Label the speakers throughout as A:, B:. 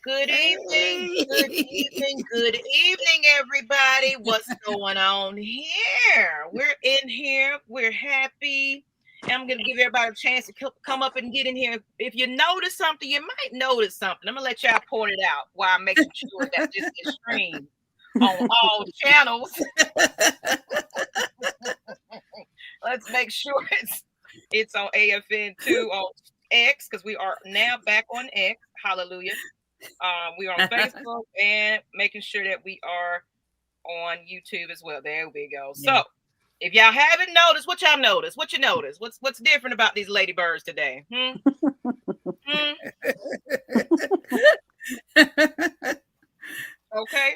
A: Good evening, good evening, good evening, everybody. What's going on here? We're in here. We're happy. I'm going to give everybody a chance to come up and get in here. If you notice something, you might notice something. I'm going to let y'all point it out while I'm making sure that this is streamed on all channels. Let's make sure it's on AFN 2 on X, because we are now back on X. Hallelujah. We are on Facebook and making sure that we are on YouTube as well. There we go. So if y'all haven't noticed, what y'all notice? What you notice? What's different about these ladybirds today? Okay,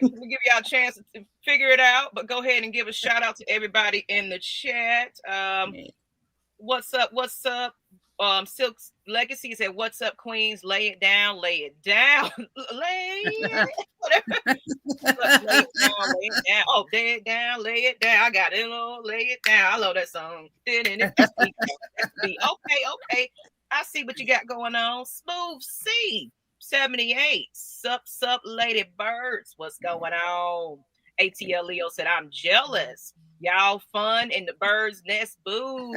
A: let me give y'all a chance to figure it out, but go ahead and give a shout out to everybody in the chat. What's up? What's up? Silk's Legacy said, "What's up, Queens? Lay it down, lay it down, lay it, whatever. Lay it down, lay it down. Oh, lay it down, lay it down. I got it, oh, lay it down. I love that song. Okay. I see what you got going on. Smooth C 78. Sup, lady birds. What's going on? ATL Leo said, "I'm jealous. Y'all fun in the bird's nest. Boo."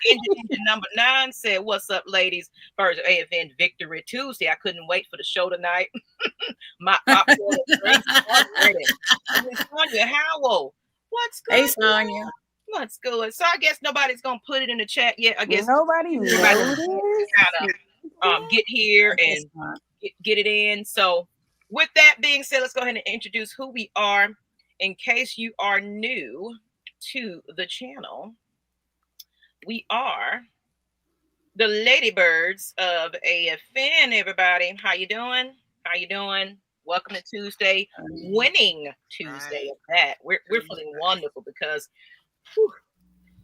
A: Engine number 9 said, "What's up, ladies? Birds of AFN Victory Tuesday. I couldn't wait for the show tonight. My popcorn drinks are ready." Sonia Howell, what's good?
B: Hey, Sonia.
A: What's good? So I guess nobody's gonna put it in the chat yet. I guess
C: nobody knows.
A: Kind of get here and get it in. So with that being said, let's go ahead and introduce who we are. In case you are new to the channel, we are the Ladybirds of AFN. Everybody, how you doing? How you doing? Welcome to Tuesday, winning Tuesday. Of that, we're feeling wonderful because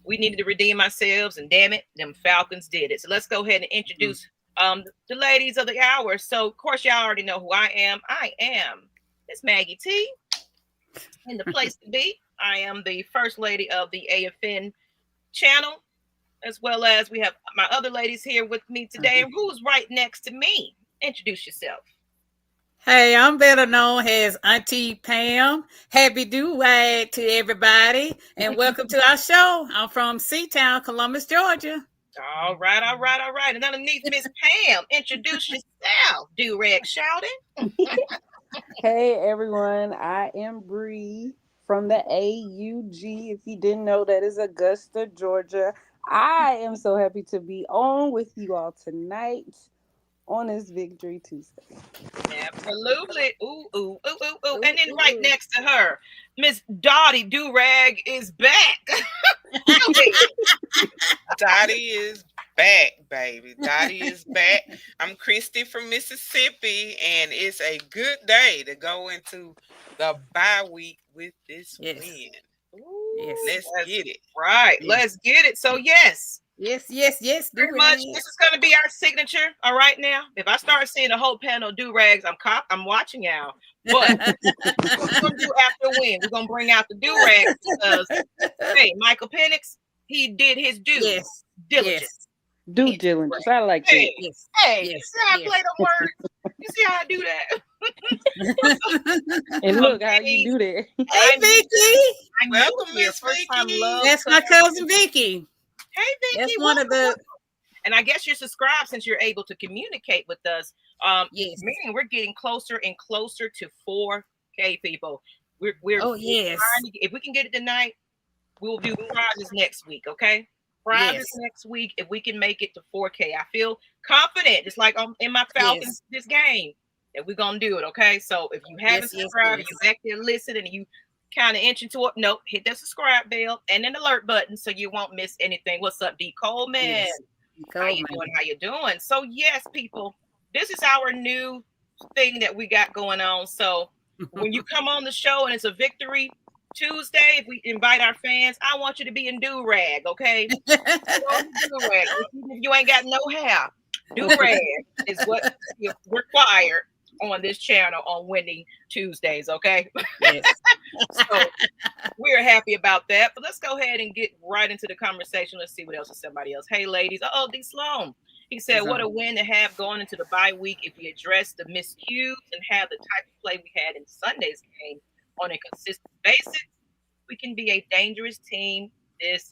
A: we needed to redeem ourselves, and damn it, them Falcons did it. So let's go ahead and introduce the ladies of the hour. So of course y'all already know who I am. I am Ms Maggie T. In the place to be. I am the first lady of the AFN channel, as well as we have my other ladies here with me today. And who's right next to me? Introduce yourself.
B: Hey, I'm better known as Auntie Pam. Happy do-rag to everybody, and welcome to our show. I'm from Seatown, Columbus, Georgia.
A: All right. And underneath Miss Pam, introduce yourself. Do-rag shouting.
C: Hey everyone, I am Bree from the AUG. If you didn't know, that is Augusta, Georgia. I am so happy to be on with you all tonight on this Victory Tuesday.
A: Absolutely. Ooh. And then right next to her, Miss Dottie Do-Rag is back.
D: Dottie is back, baby. Dottie is back. I'm Christy from Mississippi, and it's a good day to go into the bye week with this win.
A: Ooh,
D: let's get it.
A: Right. Let's get it. So yes.
B: Very
A: much. This is going to be our signature. All right, now, if I start seeing a whole panel of do-rags, I'm watching y'all. But what we're going to do after win, we're going to bring out the do-rags because, hey, Michael Penix, he did his due diligence.
C: Due diligence. I like that.
A: Hey, you see how I play the words? You see how I do
C: that? And look how you do that.
B: Hey, Vicky.
D: Welcome, Miss Vicky.
B: That's my cousin Vicky.
A: Hey, Vicky.
B: That's one of the.
A: And I guess you're subscribed since you're able to communicate with us. Meaning we're getting closer and closer to 4K people. We're if we can get it tonight, we'll do prizes next week. Okay, prizes next week if we can make it to 4K. I feel confident. It's like I'm in my Falcons this game that we're gonna do it. Okay, so if you haven't subscribed, and you back there listening, and you kind of inching to it, hit that subscribe bell and an alert button so you won't miss anything. What's up, D Coleman? How you doing? So yes, people, this is our new thing that we got going on. So when you come on the show and it's a Victory Tuesday, if we invite our fans, I want you to be in do-rag, okay? Do-rag. If you ain't got no hair, do-rag is what is required on this channel on Winning Tuesdays, okay?
B: Yes.
A: So we're happy about that. But let's go ahead and get right into the conversation. Let's see what else is somebody else. Hey, ladies. Oh, D. Sloan. He said, what a win to have going into the bye week if we address the miscues and have the type of play we had in Sunday's game on a consistent basis. We can be a dangerous team this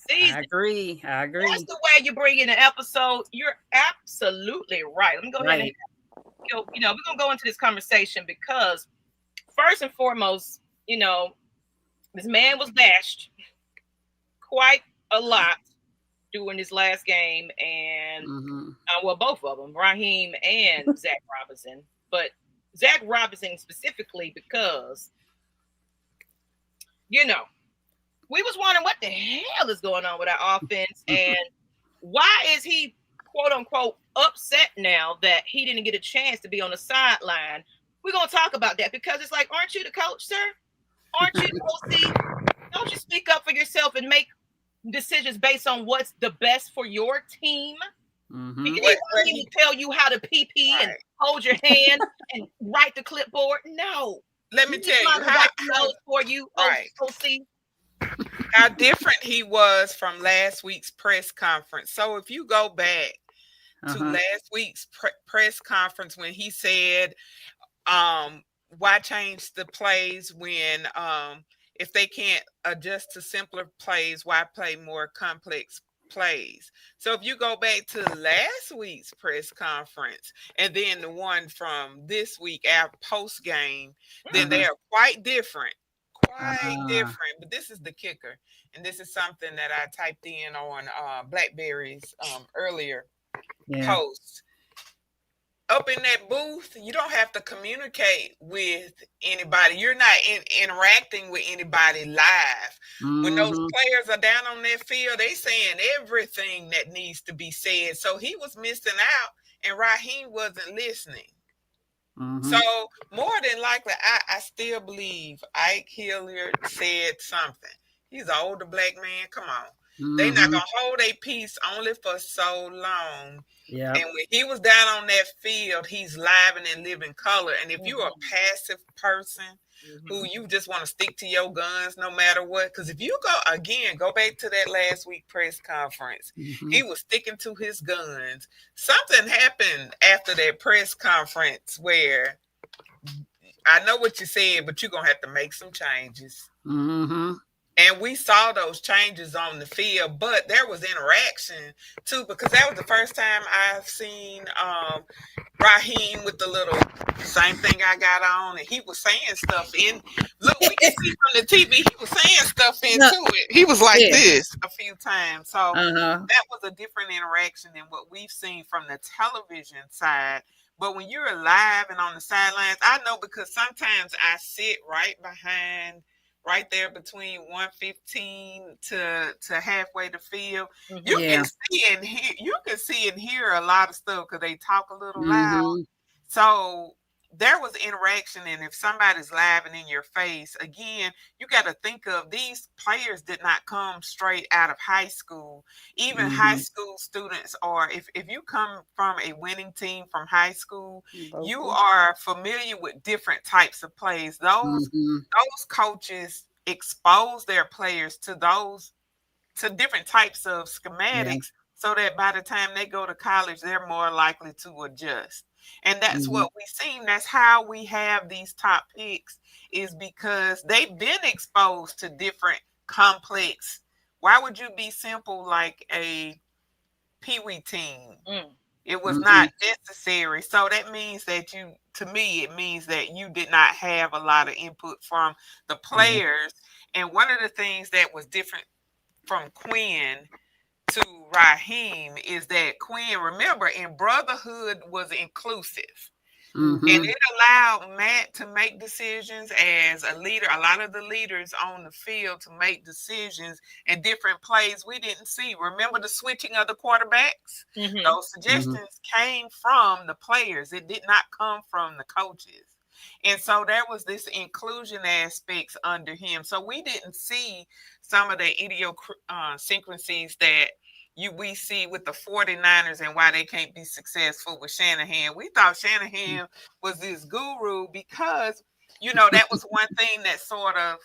A: season.
B: I agree.
A: That's the way you bring in an episode. You're absolutely right. Let me go ahead and, we're going to go into this conversation because first and foremost, this man was bashed quite a lot during this last game, and well, both of them, Raheem and Zach Robinson. But Zach Robinson specifically because, we was wondering what the hell is going on with our offense, and why is he, quote unquote, upset now that he didn't get a chance to be on the sideline? We're going to talk about that because it's like, aren't you the coach, sir? Aren't you the OC? Don't you speak up for yourself and make decisions based on what's the best for your team? He didn't even tell you how to PP and hold your hand and write the clipboard. No.
D: Let me tell you
A: how for you, OC.
D: How different he was from last week's press conference. So if you go back to last week's press conference when he said, why change the plays when if they can't adjust to simpler plays, why play more complex plays? So if you go back to last week's press conference and then the one from this week, our post game, then they are quite different. But this is the kicker, and this is something that I typed in on Blackberry's earlier post. Up in that booth, you don't have to communicate with anybody. You're not interacting with anybody live. When those players are down on that field, they saying everything that needs to be said. So he was missing out, and Raheem wasn't listening. So more than likely, I still believe Ike Hilliard said something. He's an older black man. Come on. They're not going to hold a piece only for so long. And when he was down on that field, he's live and in living color. And if you're a passive person who you just want to stick to your guns no matter what, because if you go back to that last week press conference, he was sticking to his guns. Something happened after that press conference where I know what you said, but you're going to have to make some changes. And we saw those changes on the field, but there was interaction too, because that was the first time I've seen Raheem with the little same thing I got on, and he was saying stuff in. Look, we can see from the TV, he was saying stuff into it. He was like this a few times. So that was a different interaction than what we've seen from the television side. But when you're live and on the sidelines, I know because sometimes I sit right there between 115 to halfway the field. You can see and hear a lot of stuff because they talk a little loud. So there was interaction, and if somebody's laughing in your face, again, you got to think of these players did not come straight out of high school. Even high school students, or if you come from a winning team from high school, you are familiar with different types of plays. Those coaches expose their players to different types of schematics so that by the time they go to college, they're more likely to adjust. And that's what we've seen. That's how we have these top picks, is because they've been exposed to different complex. Why would you be simple like a Pee-wee team? It was not necessary. So that means that to me, it means that you did not have a lot of input from the players. And one of the things that was different from Quinn to Raheem is that Quinn, remember, in brotherhood was inclusive. And it allowed Matt to make decisions as a leader, a lot of the leaders on the field to make decisions and different plays we didn't see. Remember the switching of the quarterbacks? Those suggestions came from the players. It did not come from the coaches. And so there was this inclusion aspects under him. So we didn't see some of the idiosyncrasies that we see with the 49ers and why they can't be successful with Shanahan. We thought Shanahan was this guru because, that was one thing that sort of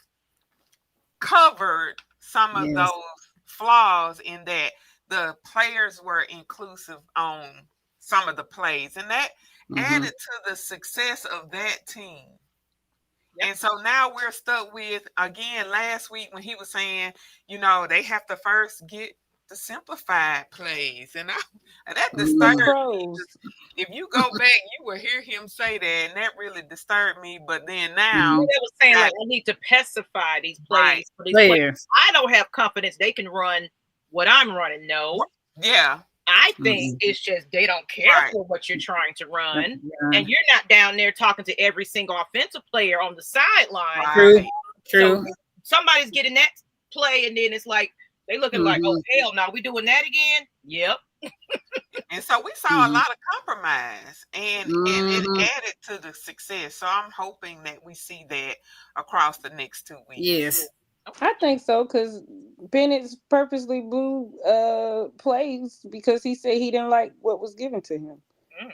D: covered some of
B: Yes.
D: those flaws in that the players were inclusive on some of the plays, and that added to the success of that team. And so now we're stuck with, again, last week when he was saying, they have to first get the simplified plays. And that disturbed me. If you go back, you will hear him say that, and that really disturbed me. But then now,
A: they was saying like, we need to specify these plays
D: Right.
A: for these players. I don't have confidence they can run what I'm running. No.
D: Yeah.
A: I think it's just they don't care for what you're trying to run, and you're not down there talking to every single offensive player on the sideline.
B: True.
A: So somebody's getting that play, and then it's like they looking like, oh hell, no, we doing that again? Yep.
D: And so we saw a lot of compromise, and it added to the success. So I'm hoping that we see that across the next 2 weeks.
B: Yes.
C: I think so, because Bennett's purposely blew plays because he said he didn't like what was given to him.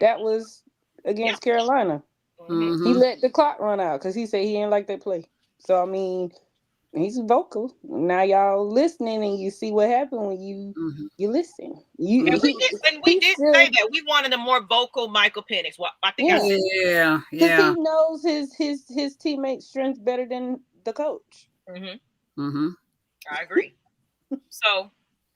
C: That was against Carolina. He let the clock run out because he said he didn't like that play. So, I mean, he's vocal. Now y'all listening and you see what happened when you listen.
A: We did say that we wanted a more vocal Michael Penix. Well, I think
C: because he knows his teammates' strengths better than the coach.
A: I agree. So,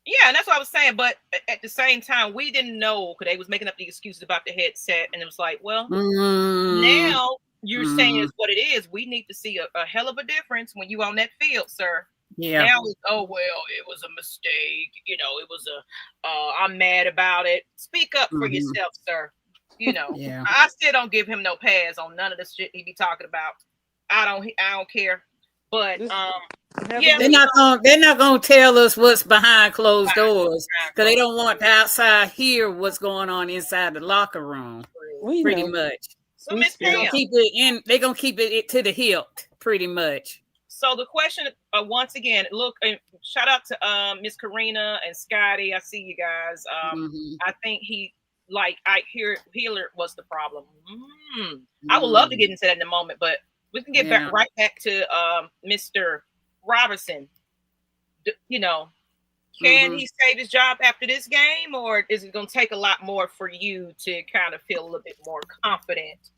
A: yeah, and that's what I was saying. But at the same time, we didn't know because they was making up the excuses about the headset, and it was like, well, now you're saying is what it is. We need to see a hell of a difference when you on that field, sir.
B: Yeah.
A: Now it's, oh well, it was a mistake. It was I'm mad about it. Speak up for yourself, sir. I still don't give him no pass on none of the shit he be talking about. I don't care. But
B: they're not gonna tell us what's behind closed doors because they don't want the outside hear what's going on inside the locker room. Pretty much.
A: So Ms.
B: They're gonna keep it in. They're gonna keep it to the hilt, pretty much.
A: So the question, once again, look, shout out to Miss Karina and Scotty. I see you guys. I think Healer was the problem. I would love to get into that in a moment, but we can get right back to Mr. Robertson. Can he save his job after this game, or is it going to take a lot more for you to kind of feel a little bit more confident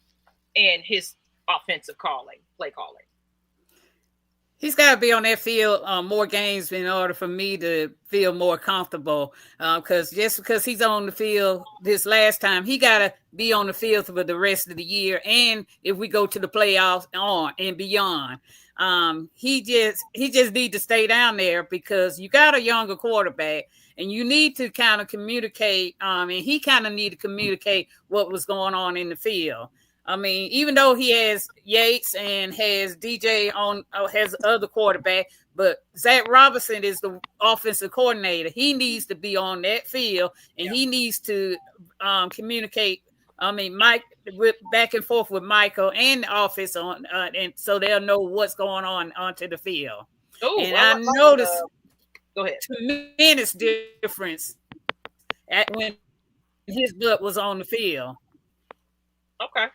A: in his offensive play calling?
B: He's got to be on that field more games in order for me to feel more comfortable. Because just because he's on the field this last time, he got to be on the field for the rest of the year. And if we go to the playoffs on and beyond, he just need to stay down there because you got a younger quarterback and you need to kind of communicate. And he kind of need to communicate what was going on in the field. I mean, even though he has Yates and has DJ has other quarterback, but Zach Robinson is the offensive coordinator. He needs to be on that field and he needs to communicate. I mean, Mike with back and forth with Michael and the office on, and so they'll know what's going on onto the field.
A: Ooh,
B: and I noticed
A: go ahead.
B: 2 minutes difference when his butt was on the field.
A: Okay.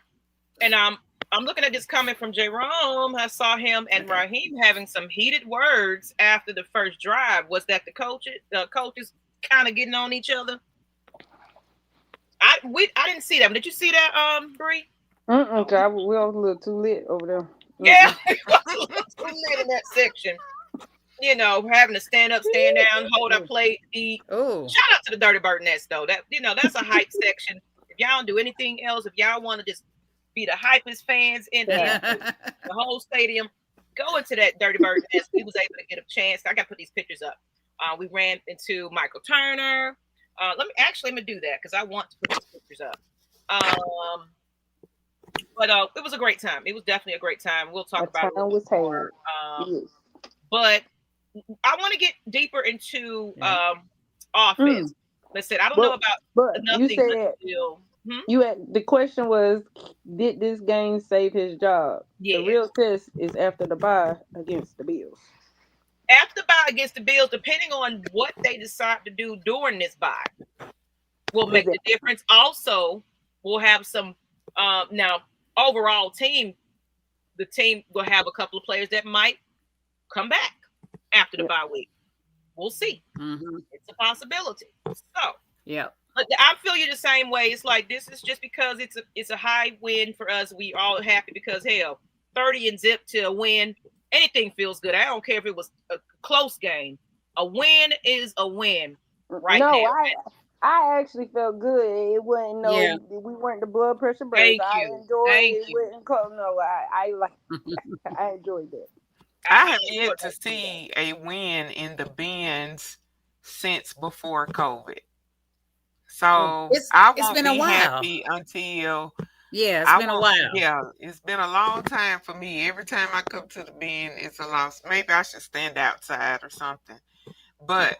A: And I'm looking at this comment from Jerome. I saw him and Raheem having some heated words after the first drive. Was that the coaches kind of getting on each other? I didn't see that. Did you see that, Bree?
C: Okay, we were a little too lit over there.
A: Yeah, it was a little too lit in that section. Having to stand up, stand down, hold our plate, eat.
B: Oh,
A: shout out to the Dirty Bird Nest though. That that's a hype section. If y'all don't do anything else, if y'all want to just be the hypest fans in the whole stadium, go into that Dirty Bird Nest. We was able to get a chance. I got to put these pictures up. We ran into Michael Turner. Let me do that because I want to put these pictures up. But it was a great time. It was definitely a great time. We'll talk about it more. But I want to get deeper into offense. Listen, I don't know about
C: you said the question was, did this game save his job? The real test is after the bye against the Bills.
A: after the bye against the Bills, depending on what they decide to do during this bye, will make the difference. Also, we'll have some now overall team. The team will have a couple of players that might come back after the bye week. We'll see. It's a possibility. So, but I feel you the same way. It's like this is just because it's a high win for us. We all happy because hell, 30 and zip to a win. Anything feels good. I don't care if it was a close game. A win is a win right now.
C: I actually felt good. It wasn't we weren't the blood pressure birds. I enjoyed it. Wasn't cold. No, I like I enjoyed that.
D: I have yet to see a win in the bins since before COVID. So I won't be happy until
B: it's been a while.
D: Yeah, it's been a long time for me. Every time I come to the bin, it's a loss. Maybe I should stand outside or something. But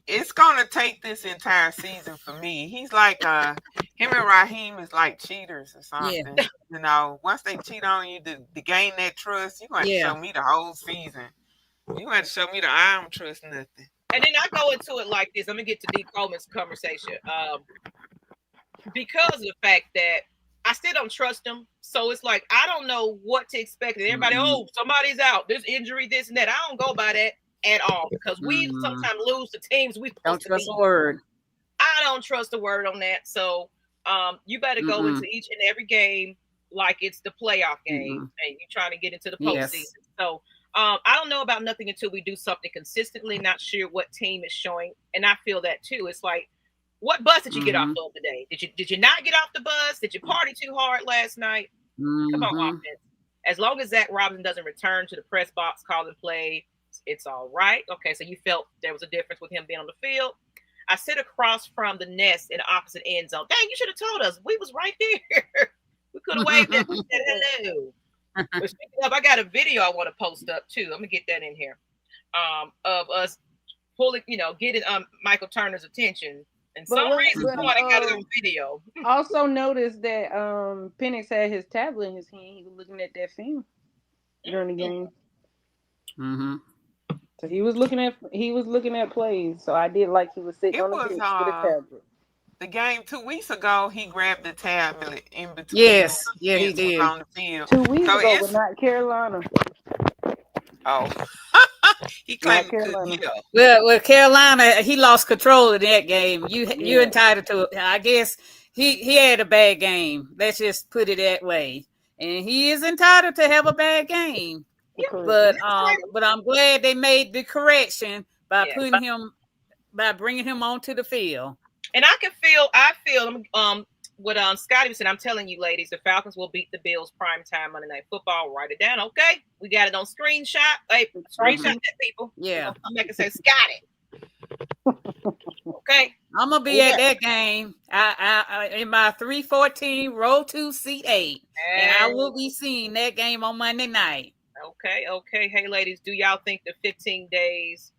D: it's gonna take this entire season for me. He's like him and Raheem is like cheaters or something. You know, once they cheat on you to gain that trust, you have to show me the whole season. You have to show me I don't trust nothing.
A: And then I go into it like this. Let me get to D. Coleman's conversation. Because of the fact that I still don't trust them. So it's like I don't know what to expect. And everybody, somebody's out. There's injury, this and that. I don't go by that at all because we sometimes lose to teams we
B: don't trust a word.
A: I don't trust a word on that. So you better go into each and every game like it's the playoff game and you're trying to get into the postseason. So I don't know about nothing until we do something consistently. Not sure what team is showing, and I feel that too. It's like, what bus did you get off of today? Did you not get off the bus? Did you party too hard last night? Come on, offense. As long as Zach Robinson doesn't return to the press box calling play, it's all right. Okay, so you felt there was a difference with him being on the field. I sit across from the nest in the opposite end zone. Dang, you should have told us. We was right there. We could have waved at and said hello. But speaking of, I got a video I want to post up too. I'm gonna get that in here. Of us pulling, getting Michael Turner's attention. And some reason somebody got it on video.
C: Also noticed that Penix had his tablet in his hand. He was looking at that film during the game. So he was looking at plays. So I did like he was sitting on the bench with a tablet.
D: The game 2 weeks ago, he grabbed the tablet in between.
B: Yes, he did.
D: On the field.
C: 2 weeks ago, but not Carolina.
D: Oh, he claimed Carolina.
B: Well, Carolina, he lost control of that game. You're entitled to it. I guess he had a bad game. Let's just put it that way. And he is entitled to have a bad game. But I'm glad they made the correction by bringing him onto the field.
A: And I feel what Scotty said. I'm telling you, ladies, the Falcons will beat the Bills primetime Monday Night Football. Write it down, okay? We got it on screenshot. Hey, screenshot that, people.
B: Yeah.
A: I'm making say Scotty. Okay.
B: I'm gonna be at that game. I in my 314 row 2 seat 8, and I will be seeing that game on Monday night.
A: Okay. Hey, ladies, do y'all think the 15 days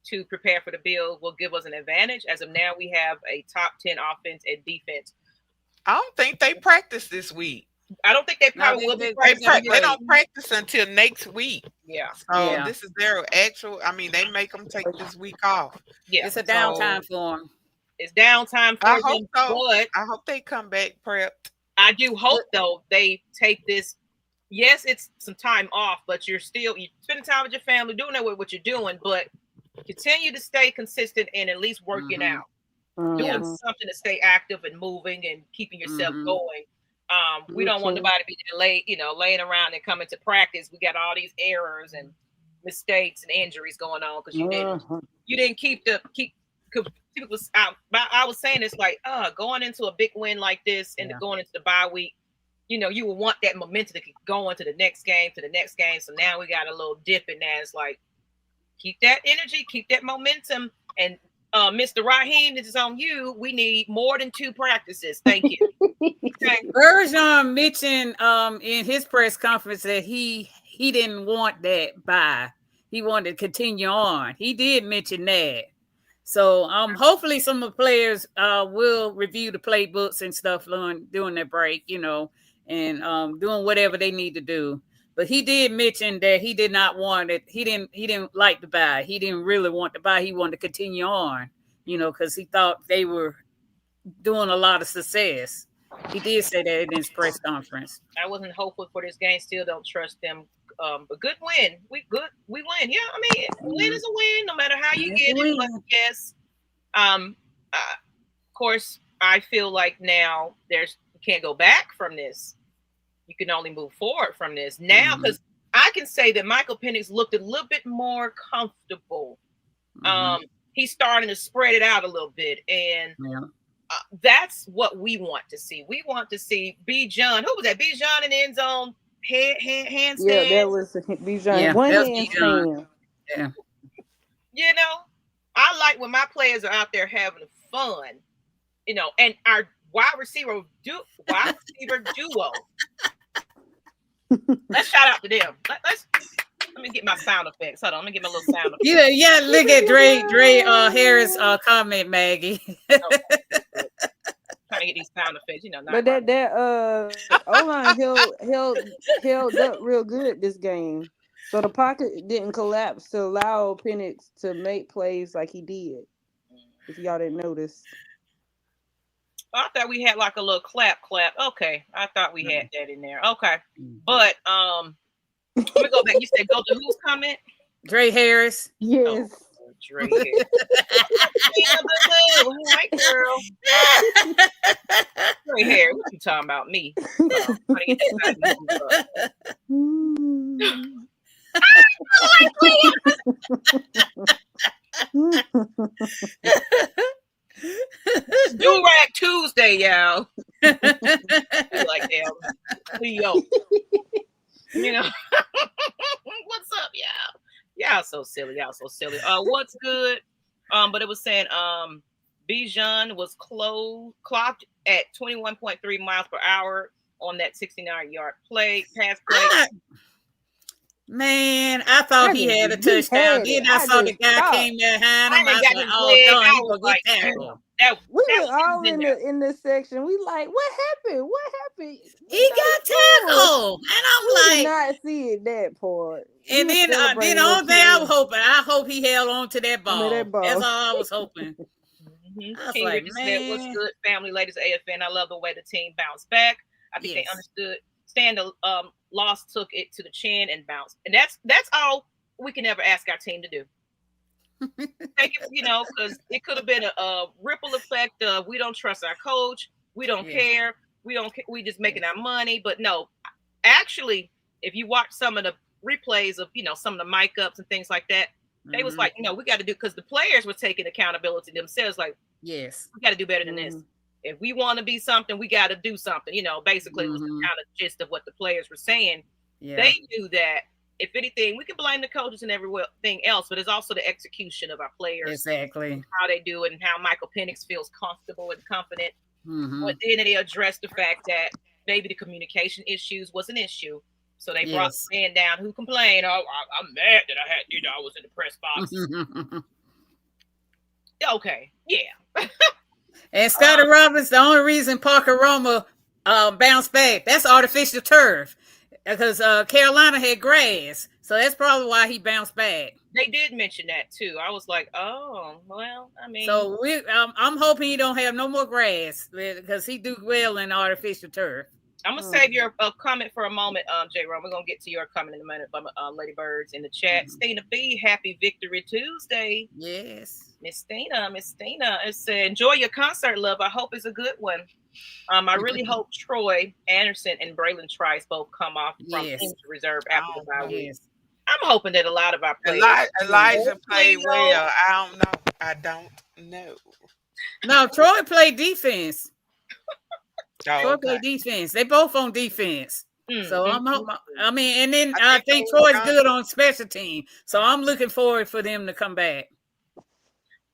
A: to prepare for the Bills will give us an advantage? As of now, we have a top 10 offense and defense.
D: I don't think they practice this week.
A: I don't think they probably will be
D: practicing. They don't practice until next week.
A: Yeah.
D: So this is their actual. I mean, they make them take this week off.
A: Yeah.
B: It's a downtime for them.
A: It's downtime for them.
D: Hope so. But I hope they come back prepped.
A: I do hope though they take this. Yes, it's some time off, but you're spending time with your family, doing what you're doing, but continue to stay consistent and at least working out. Doing something to stay active and moving and keeping yourself going. We don't want nobody to be laying around and coming to practice. We got all these errors and mistakes and injuries going on because you didn't keep. I was saying it's like going into a big win like this and going into the bye week. You will want that momentum to keep going to the next game, So now we got a little dip in that. It's like keep that energy, keep that momentum, and Mr. Raheem, this is on you. We need more than 2 practices. Thank you. Okay.
B: Bergeron mentioned in his press conference that he didn't want that bye. He wanted to continue on. He did mention that. So hopefully some of the players will review the playbooks and stuff during their break, and doing whatever they need to do. But he did mention that he did not want it. He didn't like the buy. He didn't really want to buy. He wanted to continue on, because he thought they were doing a lot of success. He did say that in his press conference.
A: I wasn't hopeful for this game. Still don't trust them. But good win. We win. Yeah, I mean, win is a win, no matter how you get it. But yes, of course, I feel like now you can't go back from this. You can only move forward from this now, because I can say that Michael Penix looked a little bit more comfortable. He's starting to spread it out a little bit, and that's what we want to see. We want to see Bijan. Who was that? Bijan in the end zone. Handstand.
C: Yeah, that was Bijan.
B: Yeah,
C: One
B: handstand.
C: Yeah.
A: I like when my players are out there having fun. And our wide receiver duo. Let's shout out to them. Let me get my sound effects. Hold on, let me get my little sound effects.
B: Yeah. Look at Dre Harris comment, Maggie.
A: Trying to get these sound effects,
C: But that O-line held up real good this game. So the pocket didn't collapse to allow Penix to make plays like he did. If y'all didn't notice.
A: I thought we had like a little clap. Okay, I thought we had that in there. Okay, but let me go back. You said go to whose comment?
B: Dre Harris.
C: Yes.
A: Oh, Dre Harris. Hi, girl. Dre Harris. What you talking about? Me? Do-rag Tuesday, y'all. Like damn, Leo. What's up, y'all? Y'all so silly. What's good? But it was saying Bijan was clocked at 21.3 miles per hour on that 69-yard pass play.
B: Man, I thought he had a touchdown. Then I saw the guy came behind him. I was like, oh, God, he gonna get tackled.
C: We were all in this section. We like, what happened?
B: He got tackled. And I'm like,
C: did not see it that part.
B: And then the only thing I hope he held on to that ball. That's all I was hoping. I was like, man.
A: What's good, family, ladies of AFN? I love the way the team bounced back. I think they understood. The loss took it to the chin and bounced. And that's all we can ever ask our team to do. Take it, because it could have been a ripple effect of we don't trust our coach, we don't care, we just making our money. But no, actually, if you watch some of the replays of some of the mic ups and things like that, they was like, we got to do, because the players were taking accountability themselves, like,
B: yes,
A: we got to do better than this. If we want to be something, we got to do something. Basically, it was the kind of gist of what the players were saying. They knew that, if anything, we can blame the coaches and everything else, but it's also the execution of our players.
B: Exactly.
A: How they do it and how Michael Penix feels comfortable and confident. But then they addressed the fact that maybe the communication issues was an issue. So they brought the man down who complained, oh, I'm mad that I was in the press box. Okay, yeah.
B: And Scotty Roberts, the only reason Parker Roma bounced back, that's artificial turf, because Carolina had grass. So that's probably why he bounced back.
A: They did mention that too. I was like, oh, well, I mean.
B: So I'm hoping he don't have no more grass, because he do well in artificial turf.
A: I'm going to save your comment for a moment, J-Ron. We're going to get to your comment in a minute from Lady Birds in the chat. Stina B, happy Victory Tuesday.
B: Yes.
A: Miss Stina, it said, enjoy your concert, love. I hope it's a good one. I really hope Troy Anderson and Braylon Trice both come off from injury reserve after the bye week. I'm hoping that a lot of our players.
D: Elijah played well. I don't know.
B: No, Troy played defense.
D: Troy
B: played defense. They both on defense. So and then I think Troy's good on special team. So I'm looking forward for them to come back.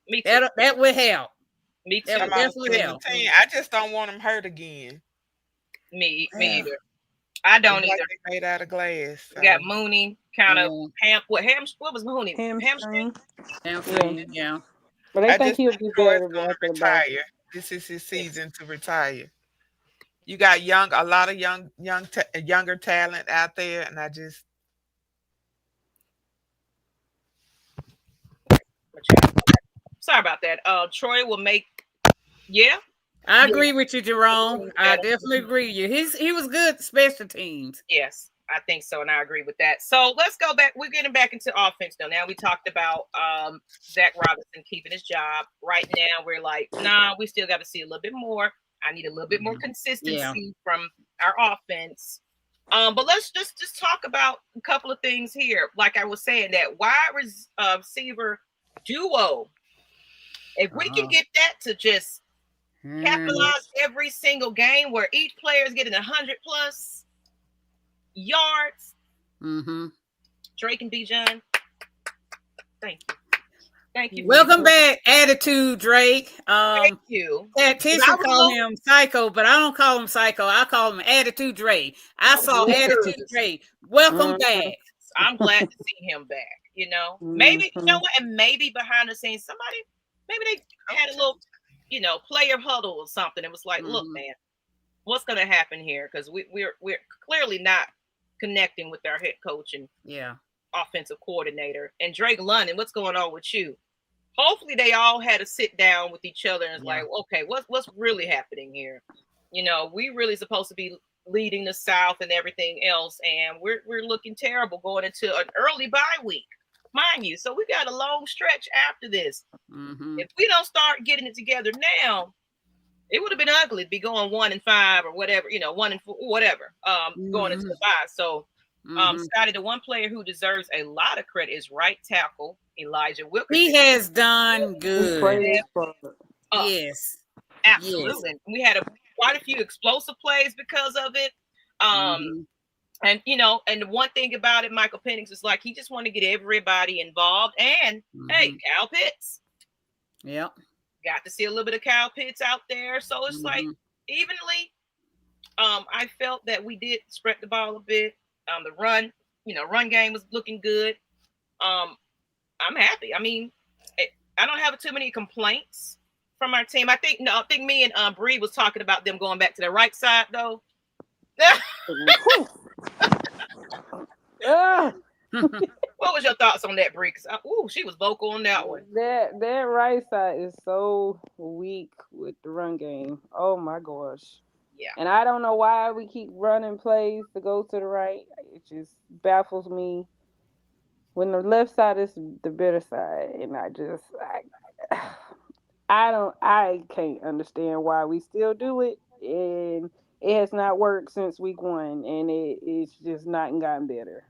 A: Me too.
B: That would help.
A: Me too.
B: That would definitely help.
D: I just don't want them hurt again.
A: Me either. I don't either.
D: Like made out of glass. So.
A: We got Mooney, kind of what was Mooney?
C: Hamstring.
B: Yeah.
C: But I think he'll be better.
D: Retire. This is his season to retire. You got a lot of younger talent out there, and I just
A: Sorry about that. Troy will make. Yeah.
B: I
A: Yeah.
B: agree with you, Jerome. I definitely agree with you. He was good special teams.
A: Yes, I think so, and I agree with that. So let's go back. We're getting back into offense now. Now we talked about Zach Robinson keeping his job. Right now, we're like, nah, we still got to see a little bit more. I need a little bit more consistency from our offense. But let's just talk about a couple of things here. Like I was saying, that wide receiver duo. If we can get that to just capitalize every single game where each player is getting 100+ yards. Drake and Bijan. Thank you. Thank you.
B: Welcome back, Attitude Drake.
A: Thank you.
B: Tactician call him Psycho, but I don't call him Psycho. I call him Attitude Drake. I saw Attitude Drake. Welcome back.
A: I'm glad to see him back. You know, maybe you know what, and maybe behind the scenes, maybe they had a little, player huddle or something. It was like, look, man, what's going to happen here? Because we're clearly not connecting with our head coach and offensive coordinator. And Drake London, what's going on with you? Hopefully they all had a sit down with each other and it's like, okay, what's really happening here? We really supposed to be leading the South and everything else, and we're looking terrible going into an early bye week, mind you. So we got a long stretch after this. If we don't start getting it together now, it would have been ugly to be going 1-5 or whatever, 1-4, whatever, going into the bye. So, Scotty, the one player who deserves a lot of credit is right tackle Elijah Wilkinson.
B: He has done good. Yes,
A: absolutely. Yes. We had quite a few explosive plays because of it. And and the one thing about it, Michael Penix, is like he just wanted to get everybody involved. And hey, Kyle Pitts.
B: Yep.
A: Got to see a little bit of Kyle Pitts out there. So it's like evenly. I felt that we did spread the ball a bit. The run game was looking good. I'm happy. I mean, I don't have too many complaints from our team. I think me and Bree was talking about them going back to the right side though. What was your thoughts on that, Bree? She was vocal on that one.
C: That right side is so weak with the run game. Oh my gosh.
A: Yeah.
C: And I don't know why we keep running plays to go to the right. It just baffles me. When the left side is the better side, and I can't understand why we still do it, and it has not worked since week 1, and it's just not gotten better.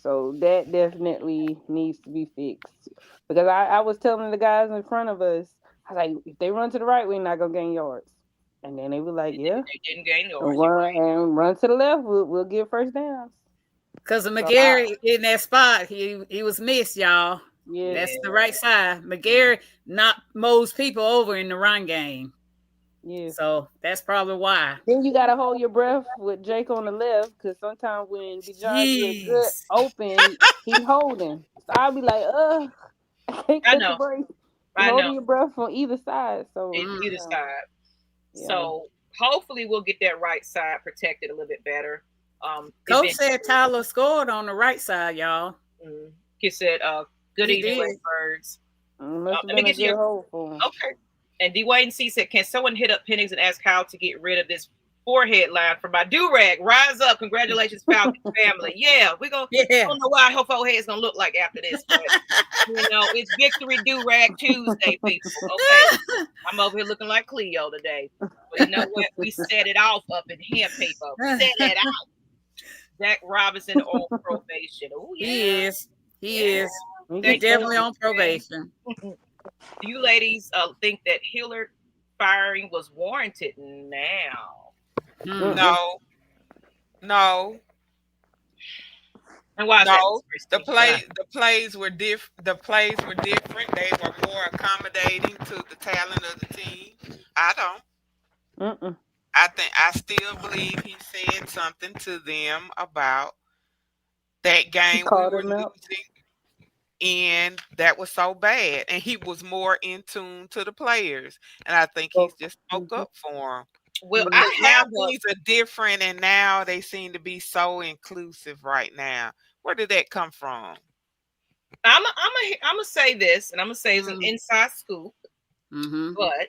C: So that definitely needs to be fixed. Because I was telling the guys in front of us, I was like, if they run to the right, we're not gonna gain yards. And then they were like, yeah,
A: they didn't gain yards.
C: Run to the left, we'll get first downs.
B: Because of McGarry in that spot, he was missed, y'all.
C: Yeah,
B: that's the right side. McGarry knocked most people over in the run game.
C: Yeah,
B: so that's probably why.
C: Then you gotta hold your breath with Jake on the left, because sometimes when Bijan gets good open, he's holding. So I'll be like, I can't catch the break. Holding your breath on either side. So
A: either side. Yeah. So hopefully we'll get that right side protected a little bit better.
B: Coach said Tyler scored on the right side, y'all.
A: He said, good evening, birds. Let me get you. Okay. And D. C said, can someone hit up Penix and ask how to get rid of this forehead line from my do-rag? Rise up. Congratulations, Falcons family. Yeah, we're going to, I don't know what her forehead's going to look like after this, but, it's Victory Do-Rag Tuesday, people. Okay. I'm over here looking like Cleo today. But you know what? We set it off up in hand paper. Set it out. Zach Robinson on probation. Oh, yeah.
B: He is. He's definitely on probation.
A: Do you ladies think that Hillard firing was warranted now?
D: No.
A: And why?
D: No, the plays were different. The plays were different. They were more accommodating to the talent of the team. I don't. I still believe he said something to them about that game we were losing, and that was so bad. And he was more in tune to the players, and I think he's just spoke up for them.
A: Well,
D: Because
A: I
D: now
A: have
D: things are different, and now they seem to be so inclusive right now. Where did that come from?
A: I'm gonna say this, and I'm gonna say it's an inside scoop, but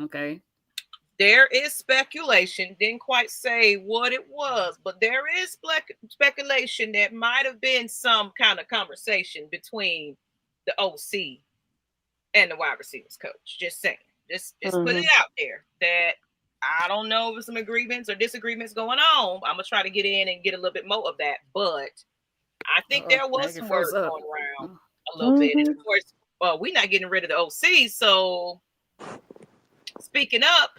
B: okay.
A: there is speculation. Didn't quite say what it was, but there is speculation that might have been some kind of conversation between the OC and the wide receivers coach. Just saying, just put it out there that I don't know if there's some agreements or disagreements going on. I'm gonna try to get in and get a little bit more of that, but I think there was some words going around a little bit, and of course, we're not getting rid of the OC. So speaking up,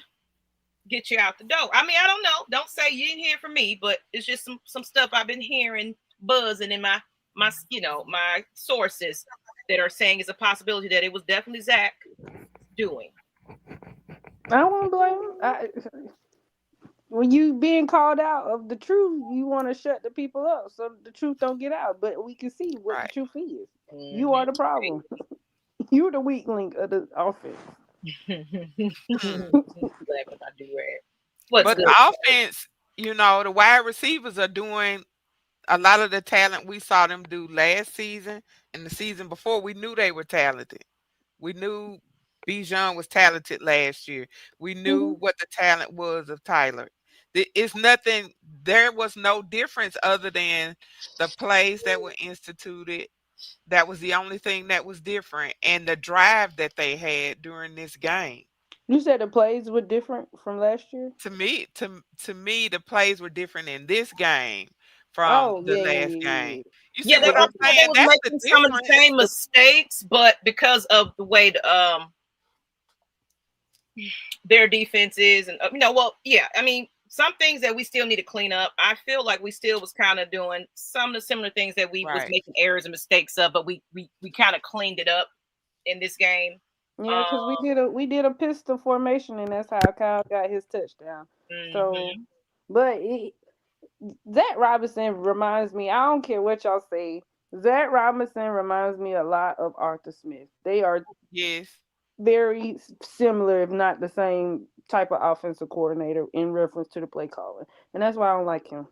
A: get you out the door. I mean, I don't know. Don't say you didn't hear from me, but it's just some stuff I've been hearing buzzing in my my sources that are saying it's a possibility that it was definitely Zach doing.
C: I won't blame him. When you being called out of the truth, you want to shut the people up so the truth don't get out. But we can see what the truth is. You are the problem. You're the weak link of the offense.
D: But the offense, the wide receivers are doing a lot of the talent we saw them do last season and the season before. We knew they were talented. We knew Bijan was talented last year. We knew what the talent was of Tyler. It's nothing. There was no difference other than the plays that were instituted. That was the only thing that was different, and the drive that they had during this game.
C: You said the plays were different from last year?
D: To me, the plays were different in this game from the last game. You see what I'm saying?
A: They was making some of the same mistakes, but because of the way their defense is, and I mean, some things that we still need to clean up. I feel like we still was kind of doing some of the similar things that we was making errors and mistakes of, but we kind of cleaned it up in this game.
C: Yeah, because we did a pistol formation, and that's how Kyle got his touchdown. So, but Zach Robinson reminds me. I don't care what y'all say. Zach Robinson reminds me a lot of Arthur Smith. They are very similar, if not the same type of offensive coordinator in reference to the play calling, and that's why I don't like him.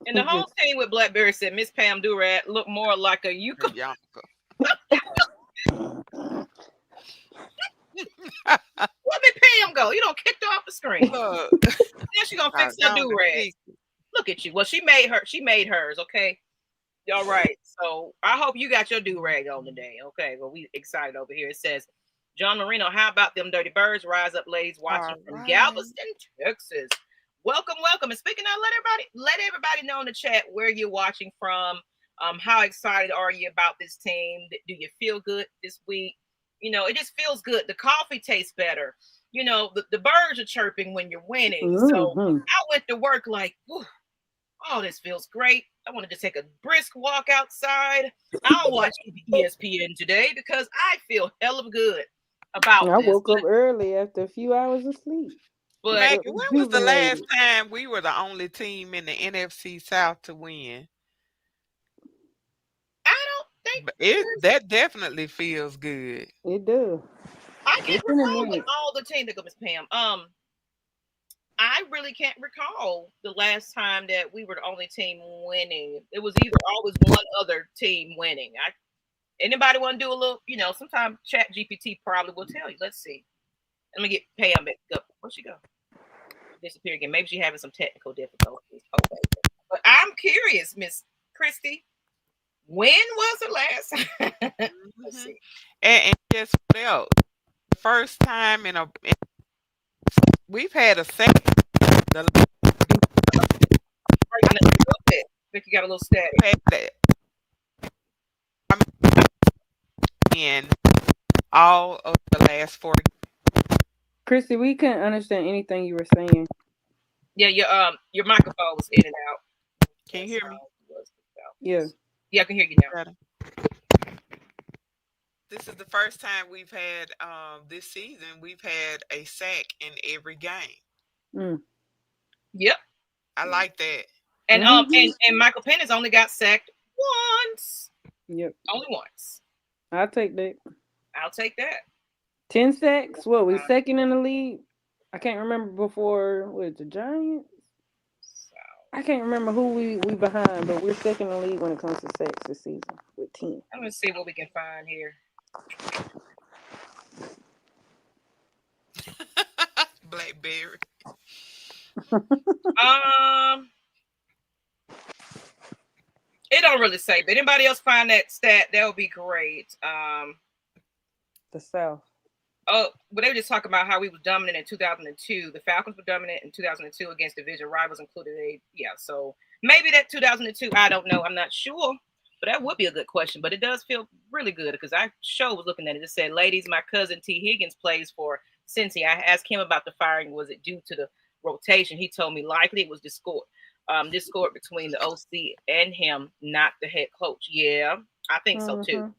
A: And the whole team with Blackberry said Miss Pam Durant looked more like a Yuka. Where did Pam go? You don't kicked her off the screen. Then she gonna fix her do-rag. Look at you. Well, she made hers. Okay. All right. So I hope you got your do-rag on today. Okay. Well, we excited over here. It says, John Marino, how about them dirty birds? Rise up, ladies, watching from Galveston, Texas. Welcome. And speaking of, let everybody know in the chat where you're watching from. How excited are you about this team? Do you feel good this week? It just feels good. The coffee tastes better. The birds are chirping when you're winning. So I went to work like, oh, this feels great. I wanted to take a brisk walk outside. I'll watch ESPN today because I feel hell of good about
C: I woke up early after a few hours of sleep.
D: But Maggie, when was the last time we were the only team in the NFC South to win?
A: I don't think
D: that definitely feels good.
C: It does.
A: I can't recall all the team that goes, Miss Pam. I really can't recall the last time that we were the only team winning. It was either always one other team winning. Anybody want to do a little, sometimes Chat GPT probably will tell you. Let's see. Let me get Pam back up. Where'd she go? Disappear again. Maybe she's having some technical difficulties. But I'm curious, Miss Christy. When was the last? Let's see.
D: And guess what else? First time we've had a second.
A: I think you got a little static.
D: In all of the last 4.
C: Christy, we couldn't understand anything you were saying.
A: Yeah, your microphone was in and out.
D: Can you hear me?
C: Yeah,
A: I can hear you now.
D: This is the first time we've had this season. We've had a sack in every game.
A: Yep,
D: I like that.
A: And and Michael Penix only got sacked once.
C: Yep,
A: only once.
C: I'll take that.
A: 10
C: sacks. What, we second in the league? I can't remember before with the Giants. I can't remember who we behind, but we're second in the league when it comes to sacks this season with 10.
A: I'm gonna see what we can find here.
D: Blackberry.
A: Um, it don't really say, but anybody else find that stat? That would be great.
C: The South.
A: Oh, but they were just talking about how we were dominant in 2002. The Falcons were dominant in 2002 against division rivals, included so maybe that 2002. I don't know. I'm not sure, but that would be a good question. But it does feel really good because I was looking at it. It said, "Ladies, my cousin T. Higgins plays for Cincy. I asked him about the firing. Was it due to the rotation? He told me likely it was discord between the OC and him, not the head coach. Yeah, I think so too.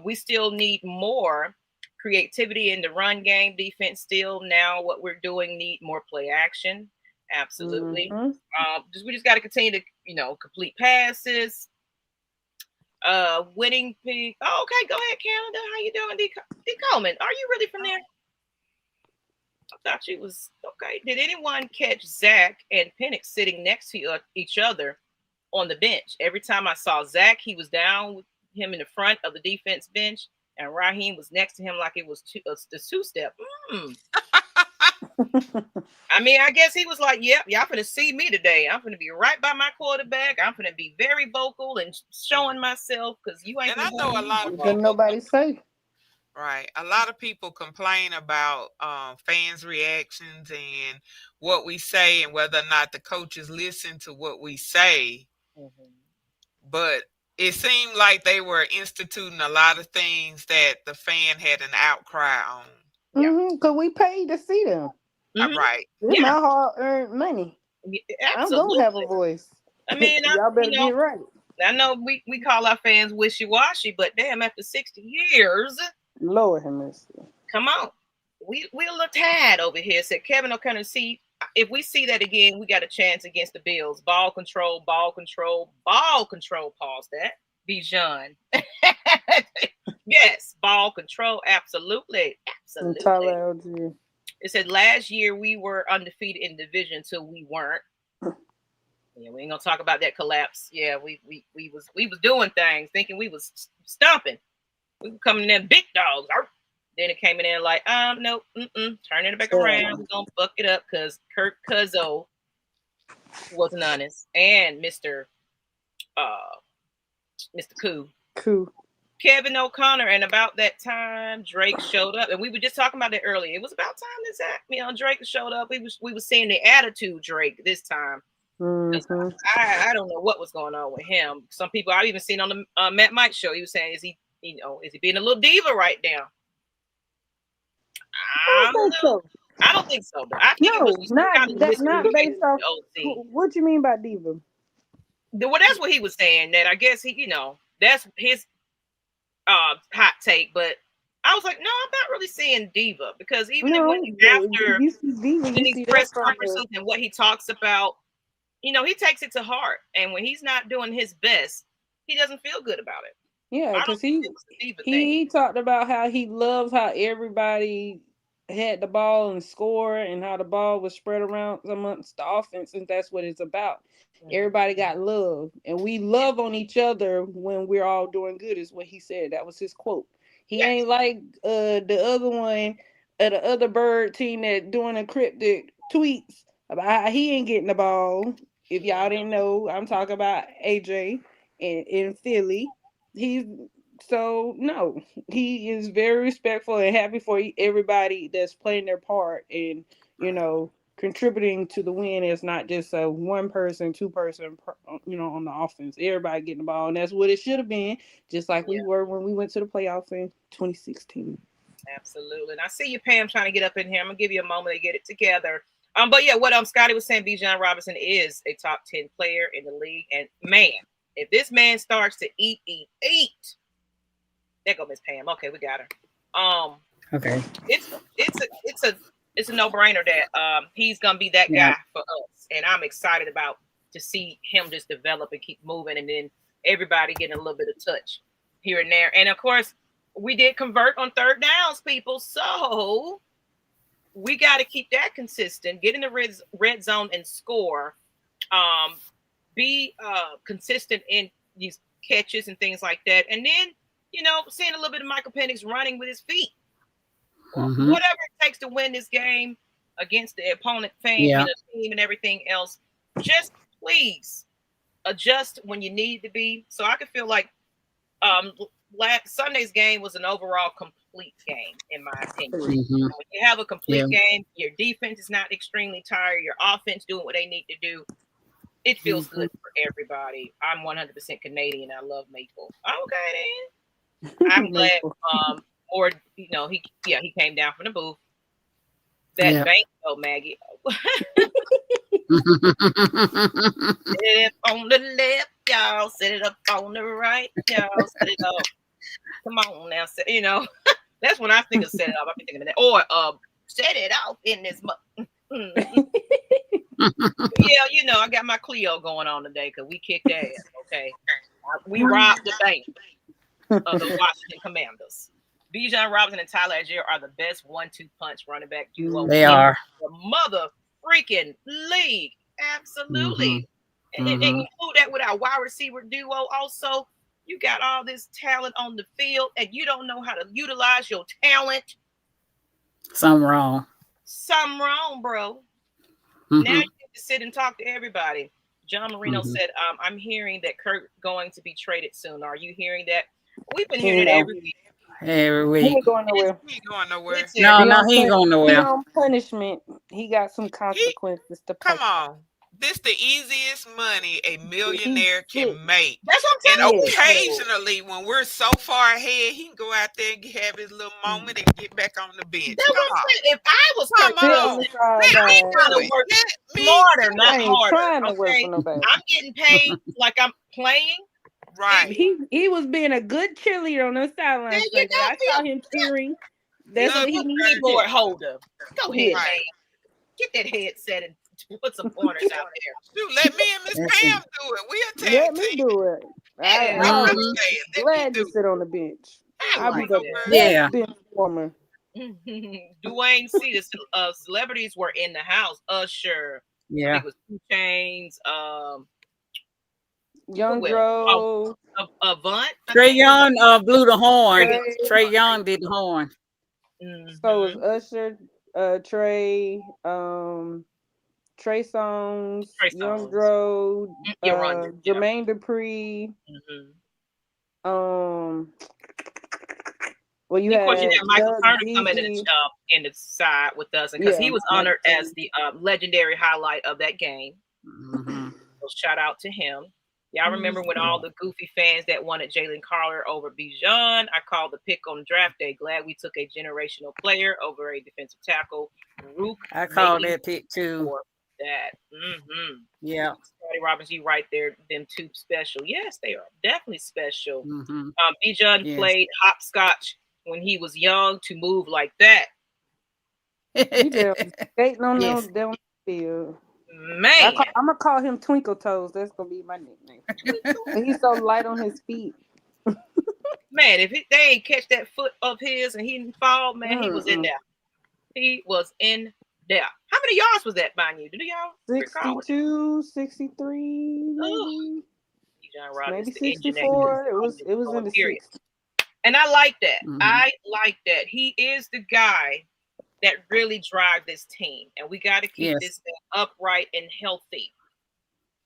A: We still need more creativity in the run game. Defense still now what we're doing need more play action. Absolutely. We just got to continue to complete passes. Winning pick. Oh, okay, go ahead, Canada. How you doing, D. Coleman? Are you really from there? I thought you was okay. Did anyone catch Zach and Penix sitting next to each other on the bench? Every time I saw Zach, he was down with him in the front of the defense bench, and Raheem was next to him like it was the two-step. I mean, I guess he was like, "Yep, y'all finna see me today. I'm finna be right by my quarterback. I'm finna be very vocal and showing myself because you ain't."
D: And I know a lot of
C: people. Nobody say.
D: Right. A lot of people complain about fans' reactions and what we say and whether or not the coaches listen to what we say. But it seemed like they were instituting a lot of things that the fan had an outcry on.
C: Because we paid to see them.
D: Right.
C: This is my hard-earned money. I'm going to have a voice.
A: I mean,
C: y'all better get right.
A: I know we call our fans wishy-washy, but damn, after 60 years...
C: Lord have mercy.
A: Come on. We're a little tired over here, said Kevin O'Connor. See, if we see that again, we got a chance against the Bills. Ball control. Pause that. Bijan. Yes, ball control. Absolutely. It said last year we were undefeated in division until we weren't. Yeah, we ain't gonna talk about that collapse. Yeah, we was doing things, thinking we was stomping. We were coming in big dogs. Then it came in there like, no, turning it back around. We're gonna fuck it up because Kirk Cuzzo wasn't honest, and Mr. Koo. Kevin O'Connor, and about that time Drake showed up, and we were just talking about that earlier. It was about time that Drake showed up. We was seeing the attitude Drake this time. I don't know what was going on with him. Some people I've even seen on the Matt Mike show. He was saying, is he being a little diva right now? I don't think so. But I think it was
C: not based off. What you mean by diva?
A: Well, that's what he was saying. That I guess that's his hot take. But I was like, no, I'm not really saying diva because even after these press conferences and what he talks about, he takes it to heart. And when he's not doing his best, he doesn't feel good about it.
C: Yeah, because he talked about how he loves how everybody had the ball and score and how the ball was spread around amongst the offense, and that's what it's about. Everybody got love, and we love on each other when we're all doing good, is what he said. That was his quote. He ain't like the other one, the other bird team that doing a cryptic tweets about how he ain't getting the ball. If y'all didn't know, I'm talking about AJ in Philly. He is very respectful and happy for everybody that's playing their part and contributing to the win. It's not just a one person, two person, on the offense. Everybody getting the ball, and that's what it should have been. Just like we were when we went to the playoffs in 2016.
A: Absolutely. And I see you, Pam, trying to get up in here. I'm gonna give you a moment to get it together. But yeah, what Scotty was saying, Bijan Robinson is a top 10 player in the league, and man, if this man starts to eat, there go Miss Pam. Okay, we got her.
B: Okay.
A: It's a no-brainer that he's gonna be that guy for us, and I'm excited to see him just develop and keep moving, and then everybody getting a little bit of touch here and there. And of course, we did convert on third downs, people. So we got to keep that consistent. Get in the red zone and score. Be consistent in these catches and things like that. And then, seeing a little bit of Michael Penix running with his feet.
B: Mm-hmm.
A: Whatever it takes to win this game against the opponent team and everything else. Just please adjust when you need to be. So I could feel like Sunday's game was an overall complete game, in my opinion.
B: Mm-hmm.
A: When you have a complete game, your defense is not extremely tired, your offense doing what they need to do. It feels good for everybody. I'm 100% Canadian. I love maple. Okay, then. I'm glad. Or he came down from the booth. That bank, Maggie. Set it up on the left, y'all. Set it up on the right, y'all. Set it up. Come on now, that's when I think of set it up. I've been thinking of that. Or set it off in this. I got my Clio going on today because we kicked ass. Okay, we robbed the bank of the Washington Commanders. Bijan Robinson and Tyler Algier are the best 1-2 punch running back duo.
B: They are
A: the mother freaking league. Absolutely. And include that with our wide receiver duo. Also, you got all this talent on the field and you don't know how to utilize your talent.
B: Something wrong,
A: bro. Now you get to sit and talk to everybody. John Marino said, I'm hearing that Kirk going to be traded soon. Are you hearing that? We've been hearing it every week.
B: Every week.
C: He ain't going nowhere.
D: He ain't going nowhere.
B: No, he ain't going nowhere.
C: He on punishment. He got some consequences to pay.
D: Come on. This the easiest money a millionaire can make.
A: That's what I'm
D: saying. And occasionally, when we're so far ahead, he can go out there and have his little moment and get back on the bench.
A: That's what I'm saying. If I was
C: I
A: ain't trying to work smarter, not harder.
C: Trying to work for nobody.
A: I'm getting paid like I'm playing.
D: Right.
C: He was being a good cheerleader on the sideline. I saw him cheering. That's what he needed.
A: Keyboard holder. Go ahead, man. Get that headset and put some pointers out there.
D: Dude, let me and Miss Pam do it. We'll tag
C: Let me do it. I'm glad to sit on the bench. I'll be the bench warmer.
A: Dwayne C. The celebrities were in the house. Usher.
B: Yeah.
A: It was 2 Chainz.
C: Young Dro.
A: Avant.
B: Trey Young blew the horn. Trey Young did the horn.
C: So it was Usher, Trey, Trey Songz, Young Dro, Jermaine Dupri. Well, you had
A: Michael Turner coming in the side with us, because he was honored as the legendary highlight of that game. So shout out to him. Y'all remember when all the goofy fans that wanted Jalen Carter over Bijan? I called the pick on draft day. Glad we took a generational player over a defensive tackle. Rook,
B: I called that pick too.
A: That.
B: Yeah.
A: Scotty Robbins, you right there. Them 2 special. Yes, they are definitely special. Bijan played hopscotch when he was young to move like that.
C: He just skating on the field.
A: Man,
C: I'm gonna call him Twinkle Toes. That's gonna be my nickname. He's so light on his feet.
A: Man, if they ain't catch that foot of his and he didn't fall, man, he was in there. He was in there. How many yards was that by you? Do y'all
C: 62, 63, maybe 64. It was in the
A: period. And I like that. I like that. He is the guy that really drive this team, and we got to keep this thing upright and healthy.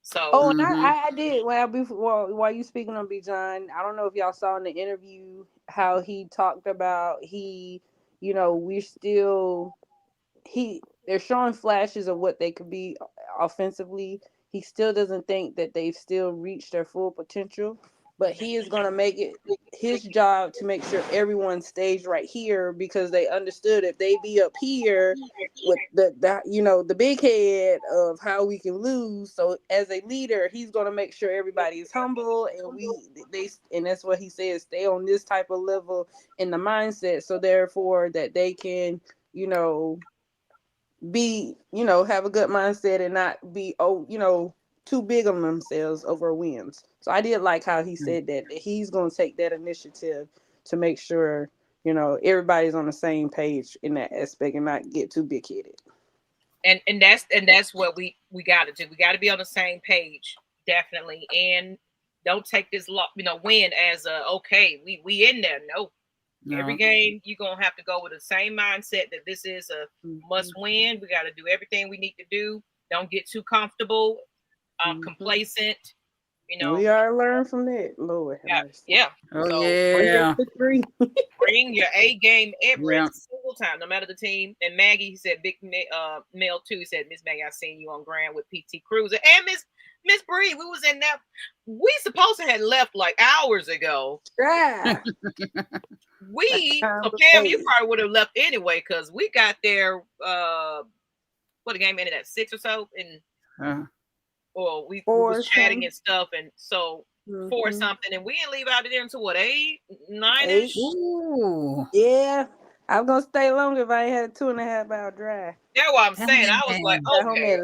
A: So,
C: and I did. While you speaking on Bijan, I don't know if y'all saw in the interview how he talked about they're showing flashes of what they could be offensively. He still doesn't think that they've still reached their full potential. But he is going to make it his job to make sure everyone stays right here, because they understood if they be up here with the big head of how we can lose. So as a leader, he's going to make sure everybody is humble, and that's what he says, stay on this type of level in the mindset. So therefore that they can, be, have a good mindset and not be, too big on themselves over wins. So I did like how he said that he's going to take that initiative to make sure, everybody's on the same page in that aspect and not get too big headed.
A: And that's what we got to do. We got to be on the same page, definitely, and don't take this win as a okay. We in there. No. Every game you're gonna have to go with the same mindset that this is a must win. We got to do everything we need to do. Don't get too comfortable, complacent.
C: We are learn from that, Lord.
A: Yeah. Bring your A game every single time, no matter the team. And Maggie, he said, big Mel too. He said, Ms. Maggie, I seen you on Grand with PT Cruiser and Miss Bree. We was in that. We supposed to have left like hours ago.
C: Yeah.
A: Pam, you probably would have left anyway because we got there. The game ended at 6 or so, and we was chatting and stuff, and so 4 something, and we didn't leave out of there until what 8, 9ish.
C: Ooh. Yeah, I was gonna stay longer if I had a 2.5 hour drive.
A: That's what I'm saying. I was like, okay.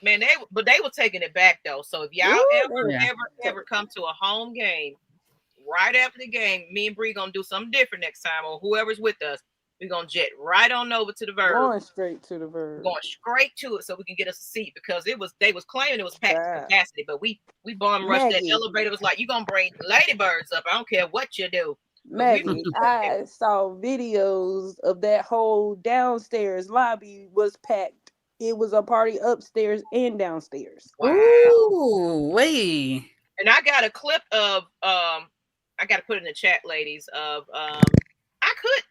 A: Man, they were taking it back though. So if y'all ever come to a home game, right after the game, me and Bree gonna do something different next time, or whoever's with us. We're gonna jet right on over to the Verb.
C: Going straight to the Verb.
A: Going straight to it so we can get us a seat because they was claiming it was packed capacity, but we bum rushed that elevator. Was like, you gonna bring ladybirds up. I don't care what you do.
C: Maggie, I saw videos of that whole downstairs lobby was packed. It was a party upstairs and downstairs.
B: Wow. Ooh, wait.
A: And I got a clip of I gotta put it in the chat, ladies, of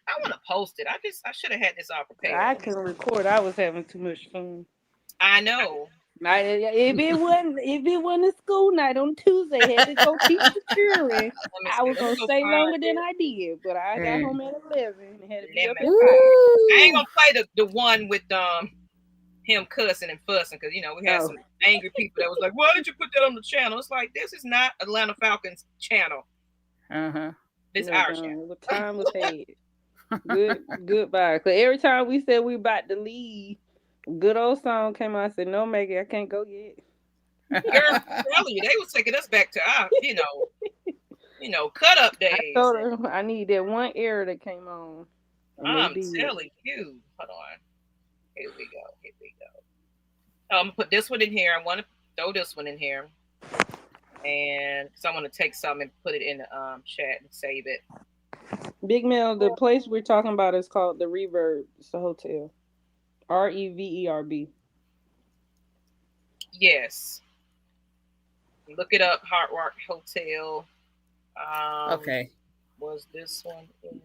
A: I want to post it. I should have had this all prepared.
C: I couldn't record. I was having too much fun.
A: I know.
C: If it wasn't a school night on Tuesday, I had to go teach security. I was gonna stay longer than I did, but I got home at 11 and had to be up at 5.
A: I ain't gonna play the one with him cussing and fussing because we had some angry people that was like, "Why did you put that on the channel?" It's like this is not Atlanta Falcons channel. This our channel.
C: The time was had. Goodbye. Because every time we said we about to leave, good old song came out. I said, "No, Maggie, I can't go yet."
A: Girl, I'm telling you, they was taking us back to our, cut up days.
C: I told her I need that one error that came on.
A: I'm telling you. Hold on. Here we go. I'm gonna put this one in here. I want to throw this one in here, and so I'm gonna take some and put it in the chat and save it.
C: Big Mel, the place we're talking about is called the Reverb. It's a hotel. REVERB.
A: Yes. Look it up. Hard Rock Hotel.
B: Okay.
A: Was this one in it?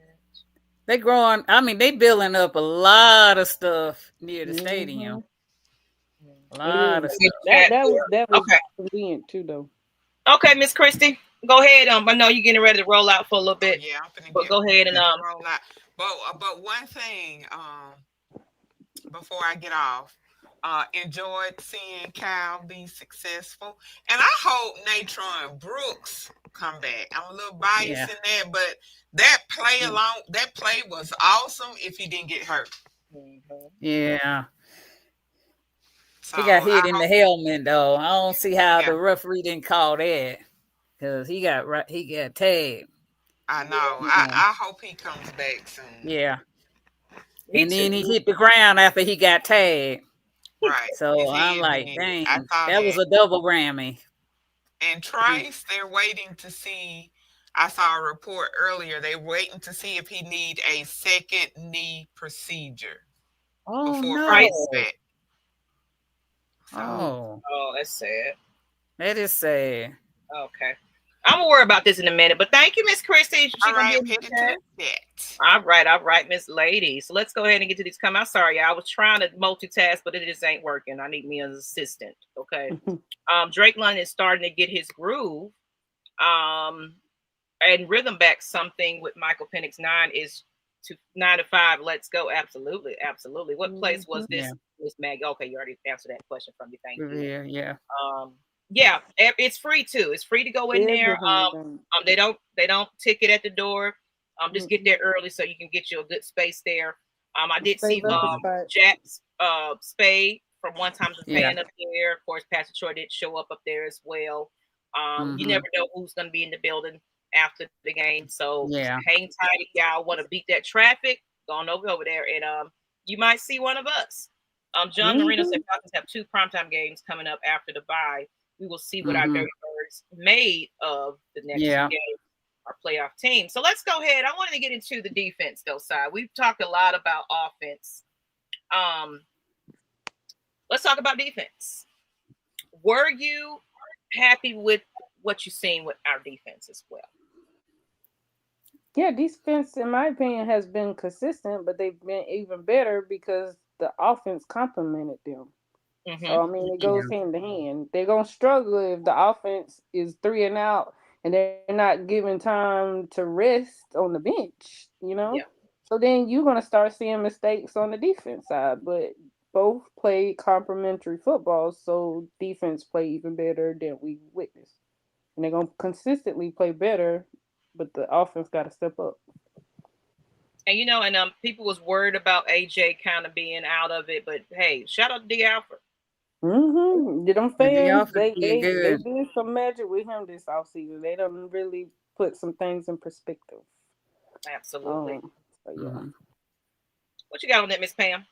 B: They growing. I mean, they building up a lot of stuff near the stadium. A lot of stuff.
C: That was
A: okay.
C: Convenient too, though.
A: Okay, Miss Christie, go ahead. I know you're getting ready to roll out for a little bit.
D: Yeah, I'm finna
A: but go ahead and
D: roll out. But one thing, before I get off, enjoyed seeing Cal be successful, and I hope Natron Brooks come back. I'm a little biased in that, but that play was awesome. If he didn't get hurt,
B: yeah.
D: So
B: he got hit in the helmet though. I don't see how the referee didn't call that because he got tagged.
D: I know. I hope he comes back soon.
B: Yeah. And then he hit the ground after he got tagged.
D: Right.
B: So I'm like, dang, that was a double Grammy.
D: And Trice, they're waiting to see. I saw a report earlier. They're waiting to see if he need a second knee procedure before Trice back.
A: Oh, that's sad.
B: That is sad.
A: Okay. I'm gonna worry about this in a minute, but thank you, Miss Christie.
D: All right,
A: Miss Lady. So let's go ahead and get to these comments. I'm sorry, I was trying to multitask, but it just ain't working. I need me an assistant. Okay. Drake London is starting to get his groove. And rhythm back something with Michael Penix 9 is to 9 to 5. Let's go. Absolutely. What place was this, Ms. Maggie? Okay, you already answered that question from me. Thank you. Yeah. It's free too. It's free to go in there. They don't ticket at the door. Just get there early so you can get you a good space there. I did see Jack's Spade from One Time the Fan up there. Of course, Pastor Troy did show up there as well. You never know who's going to be in the building. after the game. So
B: Yeah.
A: hang tight if y'all want to beat that traffic. Go on over there, and you might see one of us. John Marino said Falcons have 2 primetime games coming up after the bye. We will see what our Dirty Birds made of the next 2 games, our playoff team. So let's go ahead. I wanted to get into the defense, though, side. We've talked a lot about offense. Let's talk about defense. Were you happy with what you've seen with our defense as well?
C: Yeah, defense, in my opinion, has been consistent, but they've been even better because the offense complemented them. So, I mean, it goes hand to hand. They're going to struggle if the offense is 3 and out and they're not given time to rest on the bench, you know?
A: Yeah.
C: So then you're going to start seeing mistakes on the defense side. But both play complementary football, so defense play even better than we witnessed. And they're going to consistently play better, but the offense got to step up.
A: And people was worried about AJ kind of being out of it, but hey, shout out to D. Alfred.
C: Them fans, they did some magic with him this offseason. They done really put some things in perspective.
A: Absolutely.
C: So yeah.
A: What you got on that, Miss Pam?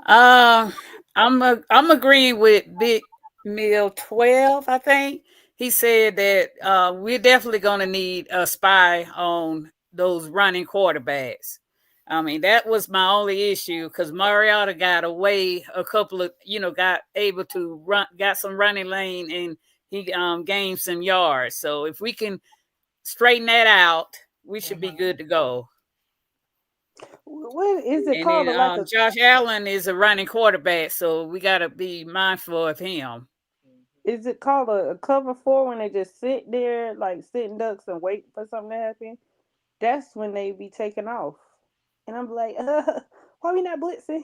B: I'm agreeing with Big Mill 12. I think he said that we're definitely going to need a spy on those running quarterbacks. I mean, that was my only issue because Mariota got away a couple of, got able to got some running lane and he gained some yards. So if we can straighten that out, we should be good to go.
C: What is it
B: and
C: called?
B: Then, Josh Allen is a running quarterback, so we got to be mindful of him.
C: Is it called a cover 4 when they just sit there like sitting ducks and wait for something to happen? That's when they be taking off. And I'm like, why we not blitzing?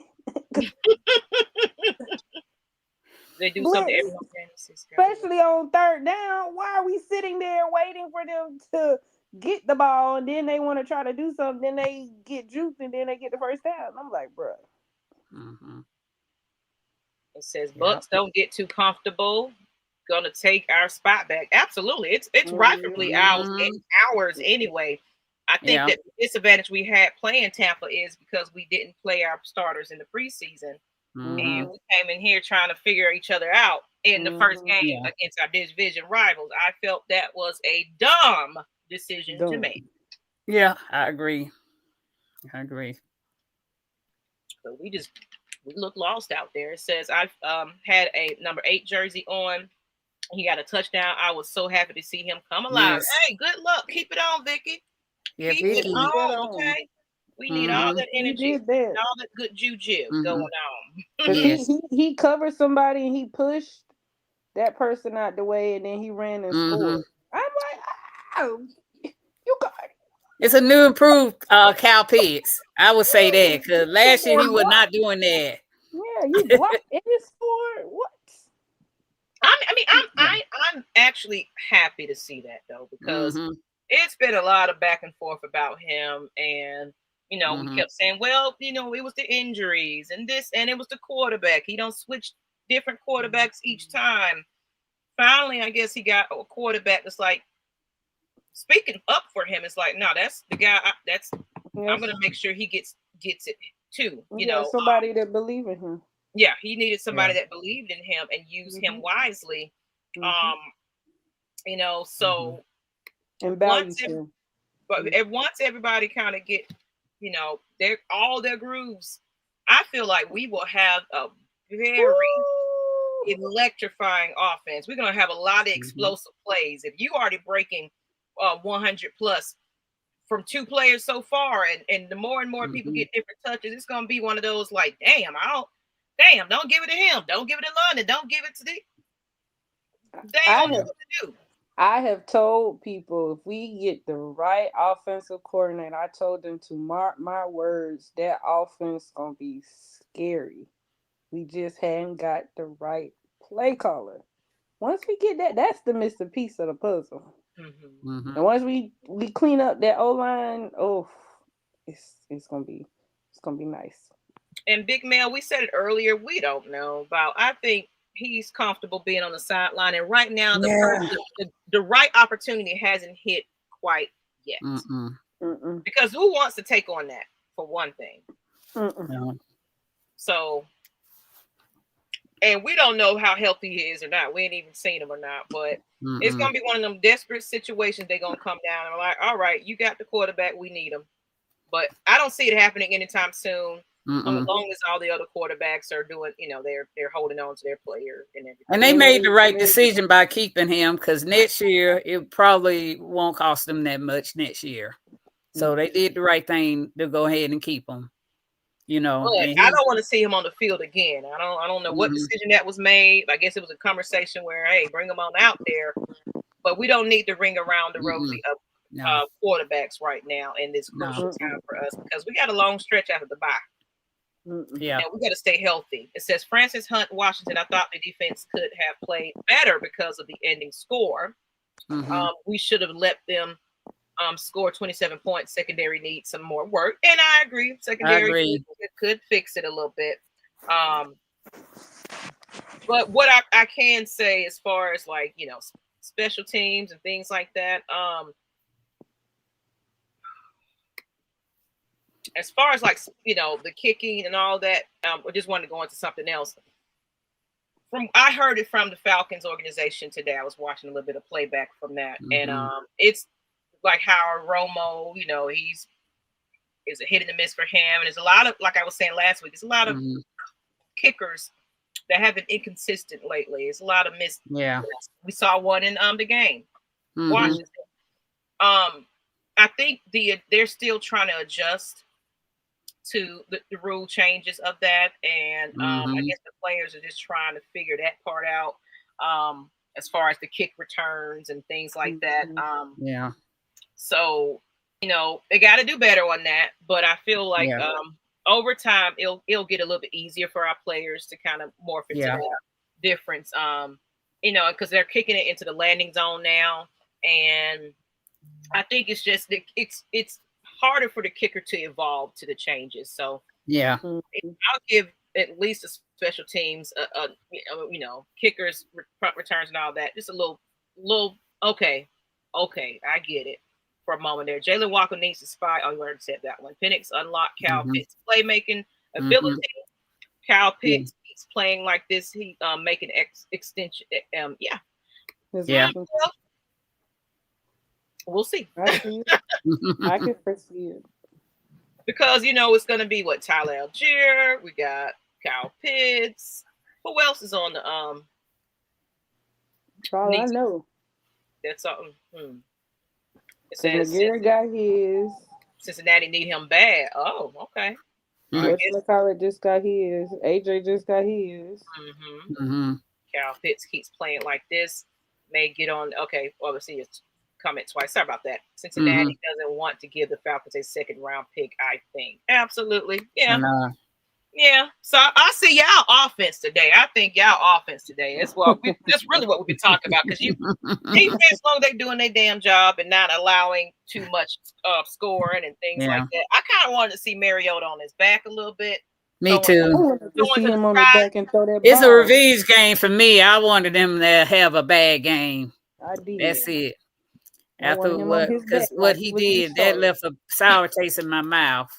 A: They do something everyone
C: especially on 3rd down. Why are we sitting there waiting for them to get the ball and then they want to try to do something, then they get juked and then they get the 1st down? I'm like, bruh.
A: It says Bucks don't get too comfortable. Gonna take our spot back. Absolutely. It's rightfully ours anyway. I think that the disadvantage we had playing Tampa is because we didn't play our starters in the preseason. And we came in here trying to figure each other out in the first game against our division rivals. I felt that was a dumb decision to make.
B: Yeah, I agree.
A: So we look lost out there. It says I've had a number 8 jersey on. He got a touchdown. I was so happy to see him come alive. Yes. Hey, good luck. Keep it on, Vicky.
B: Yeah,
A: Keep it on, okay? We need all that energy, all that good juju going on.
C: Yes. he covered somebody and he pushed that person out the way and then he ran and scored. I'm like, oh, you got it.
B: It's a new improved Cal Pitts. I would say that because last year he was not doing that.
C: Yeah, you blocked and you scored. What?
A: I'm actually happy to see that though, because it's been a lot of back and forth about him, and we kept saying, well, it was the injuries and this, and it was the quarterback. He don't switch different quarterbacks each time. Finally, I guess he got a quarterback that's like speaking up for him. It's like, no, that's the guy. I'm gonna make sure he gets it too.
C: Somebody that believe in him.
A: Yeah, he needed somebody that believed in him and used him wisely. So
C: and values him.
A: But once everybody kind of get, all their grooves, I feel like we will have a very electrifying offense. We're gonna have a lot of explosive plays. If you already breaking 100 plus from 2 players so far, and the more and more people get different touches, it's gonna be one of those like, don't give it to him. Don't give it to London. Don't give it to the. They don't know what to do.
C: I have told people if we get the right offensive coordinator, I told them to mark my words, that offense gonna be scary. We just hadn't got the right play caller. Once we get that, that's the missing piece of the puzzle. And once we clean up that O-line, it's gonna be nice.
A: And Big Mel, we said it earlier, we don't know about. I think he's comfortable being on the sideline. And right now, the right opportunity hasn't hit quite yet. Because who wants to take on that, for one thing?
B: No.
A: So, and we don't know how healthy he is or not. We ain't even seen him or not. But it's going to be one of them desperate situations. They're going to come down and like, all right, you got the quarterback. We need him. But I don't see it happening anytime soon. As long as all the other quarterbacks are doing, they're holding on to their player and everything.
B: And they made the right decision by keeping him, because next year it probably won't cost them that much next year. So they did the right thing to go ahead and keep him. But I don't want to see him on the field again. I don't know what decision that was made. I guess it was a conversation where, hey, bring him on out there. But we don't need to ring around the rosy of quarterbacks right now in this crucial time for us, because we got a long stretch after the bye. Yeah,
A: and we got to stay healthy. It says Francis Hunt Washington. I thought the defense could have played better because of the ending score. We should have let them score 27 points. Secondary needs some more work, and I agree. Secondary could fix it a little bit. But what I can say, as far as special teams and things like that, as far as the kicking and all that, I just wanted to go into something else. I heard it from the Falcons organization today. I was watching a little bit of playback from that, and it's like how Romo, he's a hit and a miss for him, and there's a lot of, like I was saying last week, there's a lot of kickers that have been inconsistent lately. It's a lot of missed.
B: Yeah,
A: we saw one in the game, Washington. I think they're still trying to adjust to the rule changes of that, and I guess the players are just trying to figure that part out, as far as the kick returns and things like that. So they got to do better on that, but I feel like over time it'll get a little bit easier for our players to kind of morph into that difference, because they're kicking it into the landing zone now, and I think it's just it's harder for the kicker to evolve to the changes. So I'll give at least the special teams, kickers, punt returns, and all that, just a little. Okay, I get it for a moment there. Jalen Walker needs to spy. Oh, you already said that one. Penix unlocked Kyle Pitts' playmaking ability. Kyle Pitts keeps playing like this. He making extension. We'll see.
C: I can foresee it.
A: Because it's going to be Tyler Algier. We got Kyle Pitts. Who else is on the
C: all I know.
A: That's something. It
C: says Maggietproductions got his.
A: Cincinnati need him bad. Oh, okay.
C: McCullough just got his. AJ just got his.
A: Kyle Pitts keeps playing like this. May get on. Okay, obviously it's comment twice. Sorry about that. Cincinnati doesn't want to give the Falcons a second round pick, I think. Absolutely. Yeah. Yeah. So I see y'all offense today. I think y'all offense today. That's really what we've been talking about. Because defense, long they doing their damn job and not allowing too much scoring and things like that. I kind of wanted to see Mariota on his back a little bit.
B: Me too.
C: See him on the back and throw that
B: it's
C: ball.
B: a revenge game for me. I wanted them to have a bad game.
C: I did.
B: That's it. After what he did, that left a sour taste in my mouth.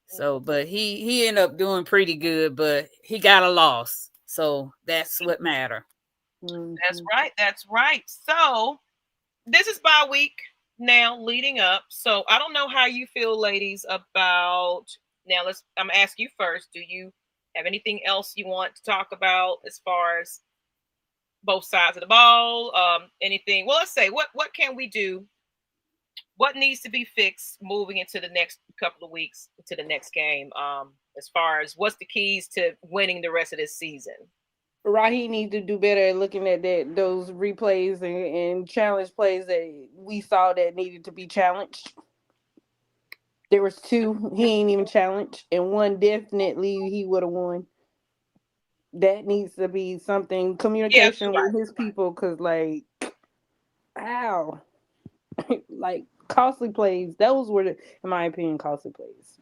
B: So, but he ended up doing pretty good, but he got a loss. So that's what matter.
A: That's right. So this is bye week now leading up. So I don't know how you feel, ladies, about now. I'm gonna ask you first. Do you have anything else you want to talk about as far as both sides of the ball? Anything? Well, let's say what can we do? What needs to be fixed moving into the next couple of weeks to the next game? As far as what's the keys to winning the rest of this season?
C: Raheem needs to do better at looking at those replays and challenge plays that we saw that needed to be challenged. There was 2 he ain't even challenged, and 1 definitely he would have won. That needs to be something, communication with his people, because costly plays. Those were, in my opinion, costly plays.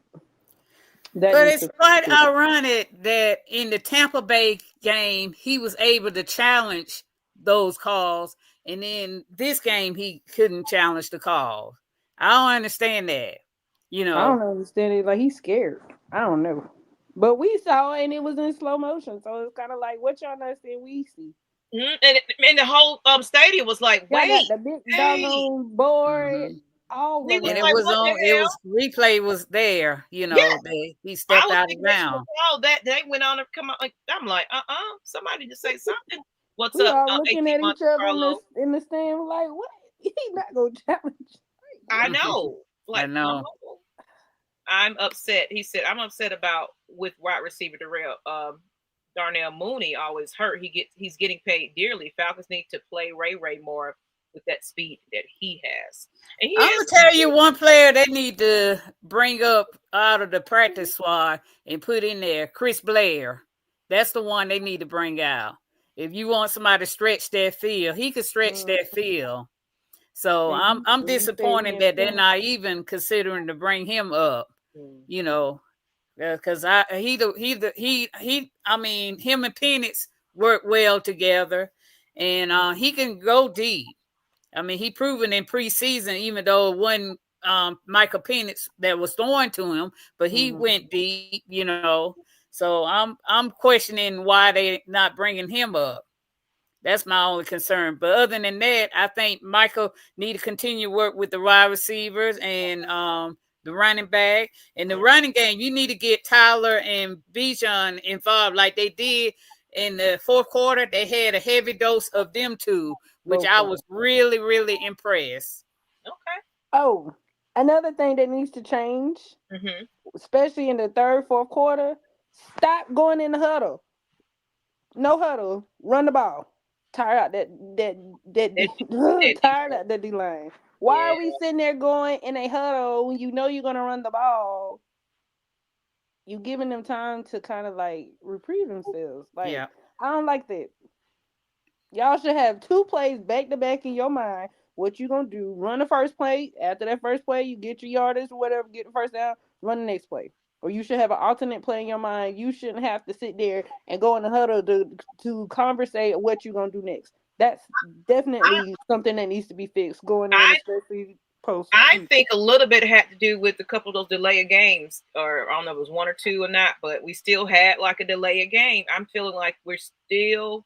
B: But it's quite ironic that in the Tampa Bay game, he was able to challenge those calls, and then this game he couldn't challenge the calls. I don't understand that.
C: I don't understand it. Like, he's scared. I don't know. But we saw it and it was in slow motion. So it's kind of like, what y'all not seeing, we see.
A: And the whole stadium was like,
C: Y'all
A: wait,
C: got the big doggone board. All
A: We
C: of
A: was
B: And
C: it.
B: it
A: like,
B: was
A: what
B: on.
A: the
B: It
A: hell?
B: was replay was there. You know,
A: Yeah.
B: he
A: I
B: stepped
A: was
B: out of
A: thinking that
B: bounds.
A: that they went on to come out. Like, I'm like, somebody just say something. What's
C: We
A: up,
C: all looking
A: 18
C: at
A: months
C: each other
A: Carlo?
C: in the stand like, what? He not gonna challenge.
A: I know.
B: I
A: Like,
B: know.
A: I'm upset. He said, I'm upset about with wide receiver Darnell Mooney always hurt. He's getting paid dearly. Falcons need to play Ray more with that speed that he has. And
B: I'm gonna tell you one player they need to bring up out of the practice squad and put in there, Chris Blair. That's the one they need to bring out. If you want somebody to stretch that field, he could stretch that field. So I'm disappointed that they're not even considering to bring him up. You know, because I mean, him and Penix work well together, and he can go deep. I mean, he proven in preseason, even though it wasn't Michael Penix that was throwing to him, but he went deep, you know. So I'm questioning why they not bringing him up. That's my only concern. But other than that, I think Michael need to continue work with the wide receivers and the running back. In the running game, you need to get Tyler and Bijan involved like they did in the fourth quarter. They had a heavy dose of them two, which I was really, really impressed.
A: Okay.
C: Oh, another thing that needs to change, especially in the third, fourth quarter, stop going in the huddle. No huddle. Run the ball. Tired out tired out that D line. Why are we sitting there going in a huddle when you know you're gonna run the ball? You giving them time to kind of like reprieve themselves. Like, I don't like that. Y'all should have 2 plays back to back in your mind. What you gonna do? Run the first play. After that first play, you get your yardage or whatever, get the first down, run the next play. Or you should have an alternate play in your mind. You shouldn't have to sit there and go in the huddle to conversate what you're gonna do next. That's definitely something that needs to be fixed going in, especially post.
A: I think a little bit had to do with a couple of those delay of games, or I don't know if it was 1 or 2 or not, but we still had like a delay of game. I'm feeling like we're still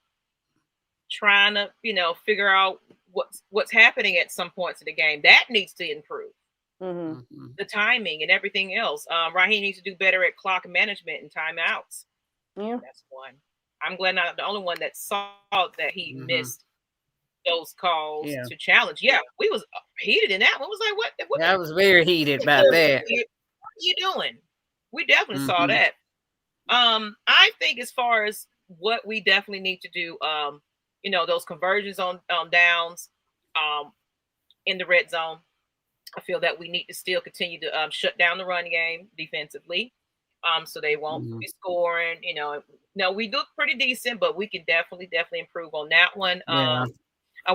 A: trying to, figure out what's happening at some points of the game. That needs to improve. The timing and everything else. Raheem needs to do better at clock management and timeouts.
C: Yeah,
A: that's one. I'm glad not the only one that saw that he missed those calls to challenge. Yeah, we was heated in that one. It was like, what?
B: I was very heated about that.
A: What are you doing? We definitely saw that. I think as far as what we definitely need to do, those conversions on downs, in the red zone. I feel that we need to still continue to shut down the run game defensively, so they won't be scoring. No, we look pretty decent, but we can definitely improve on that one.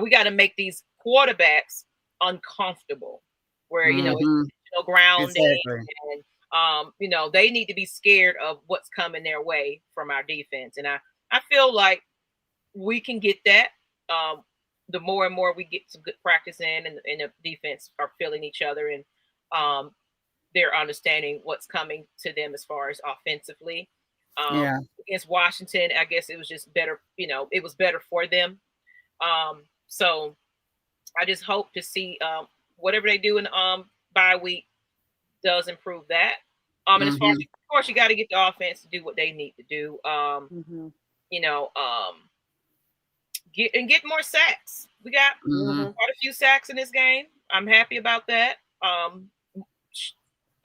A: We got to make these quarterbacks uncomfortable, where it's grounding, and they need to be scared of what's coming their way from our defense. And I feel like we can get that. The more and more we get some good practice in, and the defense are feeling each other, and they're understanding what's coming to them as far as offensively. Against Washington, I guess it was just better. It was better for them. So I just hope to see whatever they do in bye week does improve that. And as far as, of course, you got to get the offense to do what they need to do. Get more sacks. We got quite a few sacks in this game. I'm happy about that.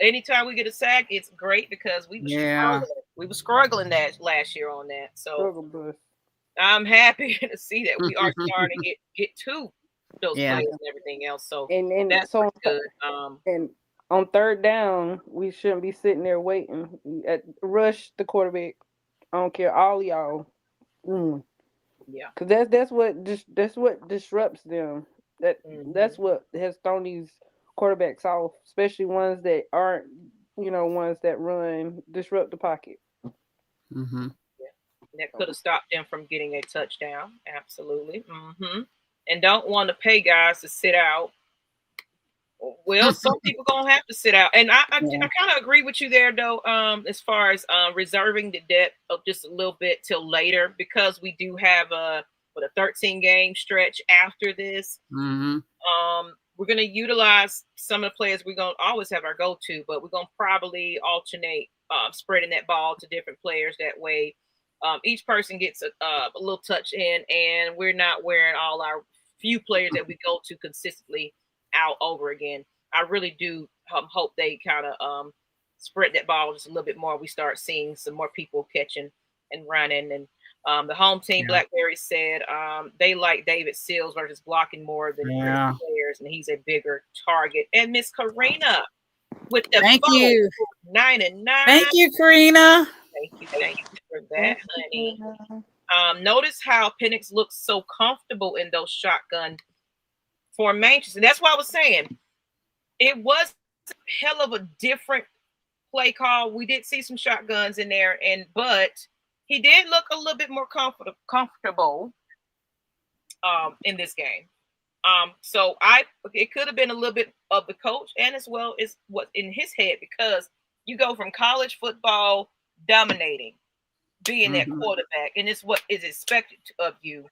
A: Anytime we get a sack, it's great because we were struggling that last year on that. So I'm happy to see that we are starting to get to those plays and everything else. So
C: and
A: that's
C: so
A: good.
C: And on third down, we shouldn't be sitting there waiting. Rush the quarterback. I don't care, all y'all. Because that's what disrupts them. That's what has thrown these quarterbacks off, especially ones that aren't, ones that run, disrupt the pocket.
A: That could have stopped them from getting a touchdown. Absolutely. And don't want to pay guys to sit out. Well, some people gonna have to sit out, and I kind of agree with you there, though. As far as reserving the depth of just a little bit till later, because we do have a 13 game stretch after this. We're gonna utilize some of the players. We're gonna always have our go-to, but we're gonna probably alternate spreading that ball to different players. That way, each person gets a little touch in, and we're not wearing all our few players that we go to consistently out over again. I really do hope they kind of spread that ball just a little bit more. We start seeing some more people catching and running. And the home team, Blackberry said they like David Seals versus blocking more than players, and he's a bigger target. And Miss Karina with the
B: thank you
A: 99.
B: Thank you, Karina.
A: Thank you for that, honey. Notice how Penix looks so comfortable in those shotgun formations, and that's why I was saying it was a hell of a different play call. We did see some shotguns in there, but he did look a little bit more comfortable in this game. So it could have been a little bit of the coach and as well as what's in his head, because you go from college football dominating, being that quarterback, and it's what is expected of you.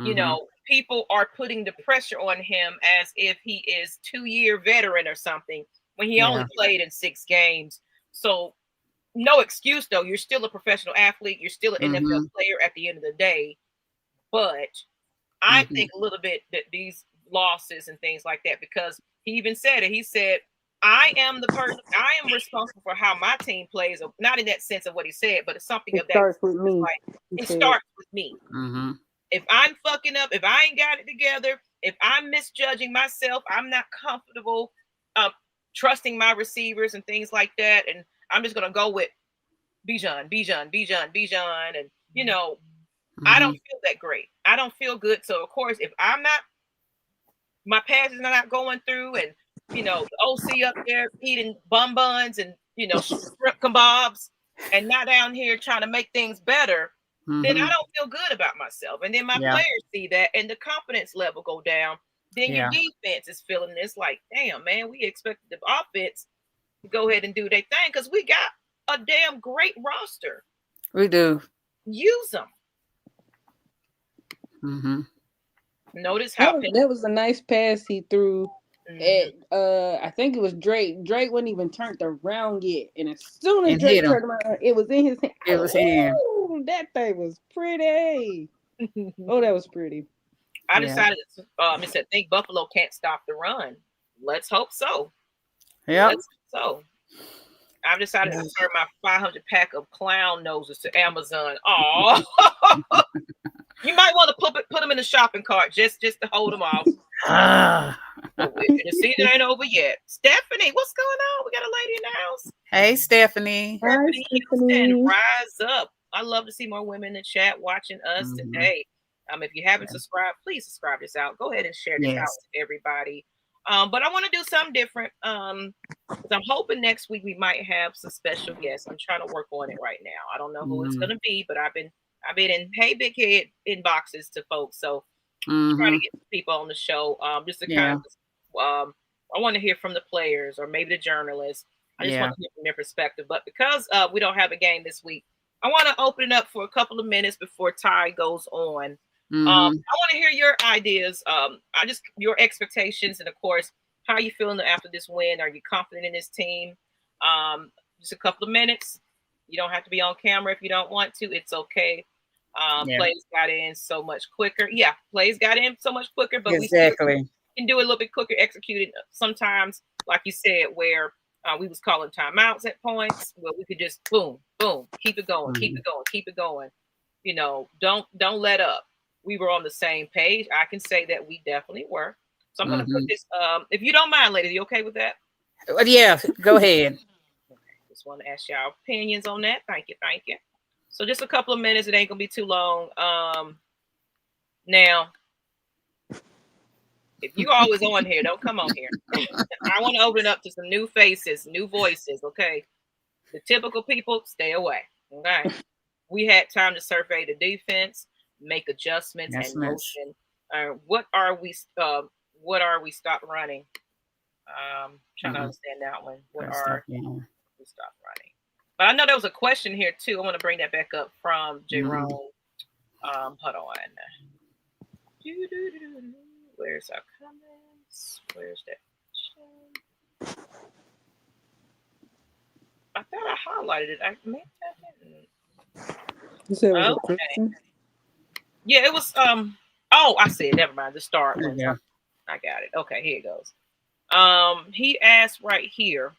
A: You know, people are putting the pressure on him as if he is 2-year veteran or something when he only played in 6 games. So no excuse, though. You're still a professional athlete. You're still an NFL player at the end of the day. But I think a little bit that these losses and things like that, because he even said it. He said, I am the person, I am responsible for how my team plays. Not in that sense of what he said, but it's something of that.
C: Starts with me.
A: Like, it starts with me. If I'm fucking up, if I ain't got it together, if I'm misjudging myself, I'm not comfortable trusting my receivers and things like that, and I'm just gonna go with Bijan, and you know, I don't feel that great. I don't feel good. So of course, if I'm not, my passes are not going through, and you know, the OC up there eating buns and you know shrimp kebabs, and not down here trying to make things better, then I don't feel good about myself. And then my players see that, and the confidence level go down. Then your defense is feeling this like, damn, man, we expected the offense to go ahead and do their thing because we got a damn great roster.
B: We do.
A: Use them. Notice how
C: that was a nice pass he threw at I think it was Drake. Drake wasn't even turned around yet, and as soon as Drake turned around, it was in his hand.
B: It was him.
C: That thing was pretty. Oh, that was pretty.
A: I decided I think Buffalo can't stop the run. Let's hope so.
B: Yeah.
A: So I've decided to turn my 500 pack of clown noses to Amazon. Oh, you might want to put them in the shopping cart just to hold them off. The season ain't over yet. Stephanie, what's going on? We got a lady in the house.
B: Hey, Stephanie.
A: Stephanie Houston, rise up. I love to see more women in the chat watching us today. If you haven't subscribed, please subscribe this out. Go ahead and share this out to everybody. But I want to do something different. I'm hoping next week we might have some special guests. I'm trying to work on it right now. I don't know who it's going to be, but I've been in Hey Big Head inboxes to folks. So trying to get people on the show. Just to kind of, I want to hear from the players or maybe the journalists. I just want to hear from their perspective. But because we don't have a game this week, I want to open it up for a couple of minutes before Ty goes on. I want to hear your ideas. Your expectations, and of course, how you feeling after this win. Are you confident in this team? Just a couple of minutes. You don't have to be on camera if you don't want to. It's okay. Plays got in so much quicker. Yeah, plays got in so much quicker, but we can do it a little bit quicker executed. Sometimes, like you said, where we was calling timeouts at points, where we could just boom, boom, keep it going, keep it going. You know, don't let up. We were on the same page. I can say that we definitely were. So I'm going to put this, if you don't mind, ladies, you okay with that?
B: Yeah, go ahead.
A: Just want to ask y'all opinions on that. Thank you. So just a couple of minutes. It ain't going to be too long. Now, if you always on here, don't come on here. I want to open it up to some new faces, new voices, okay? The typical people, stay away, okay? we had time to survey the defense, make adjustments, and motion. What are we stop running? Trying to understand that one. What are we stop running? But I know there was a question here too. I want to bring that back up from Jerome. Hold on. Where's our comments? Where's that? I thought I highlighted it. I maybe I didn't.
C: You said it was a question?
A: Yeah, it was. Oh, I see it. Never mind. The start one.
B: Yeah.
A: I got it. Okay, here it goes. He asked right here.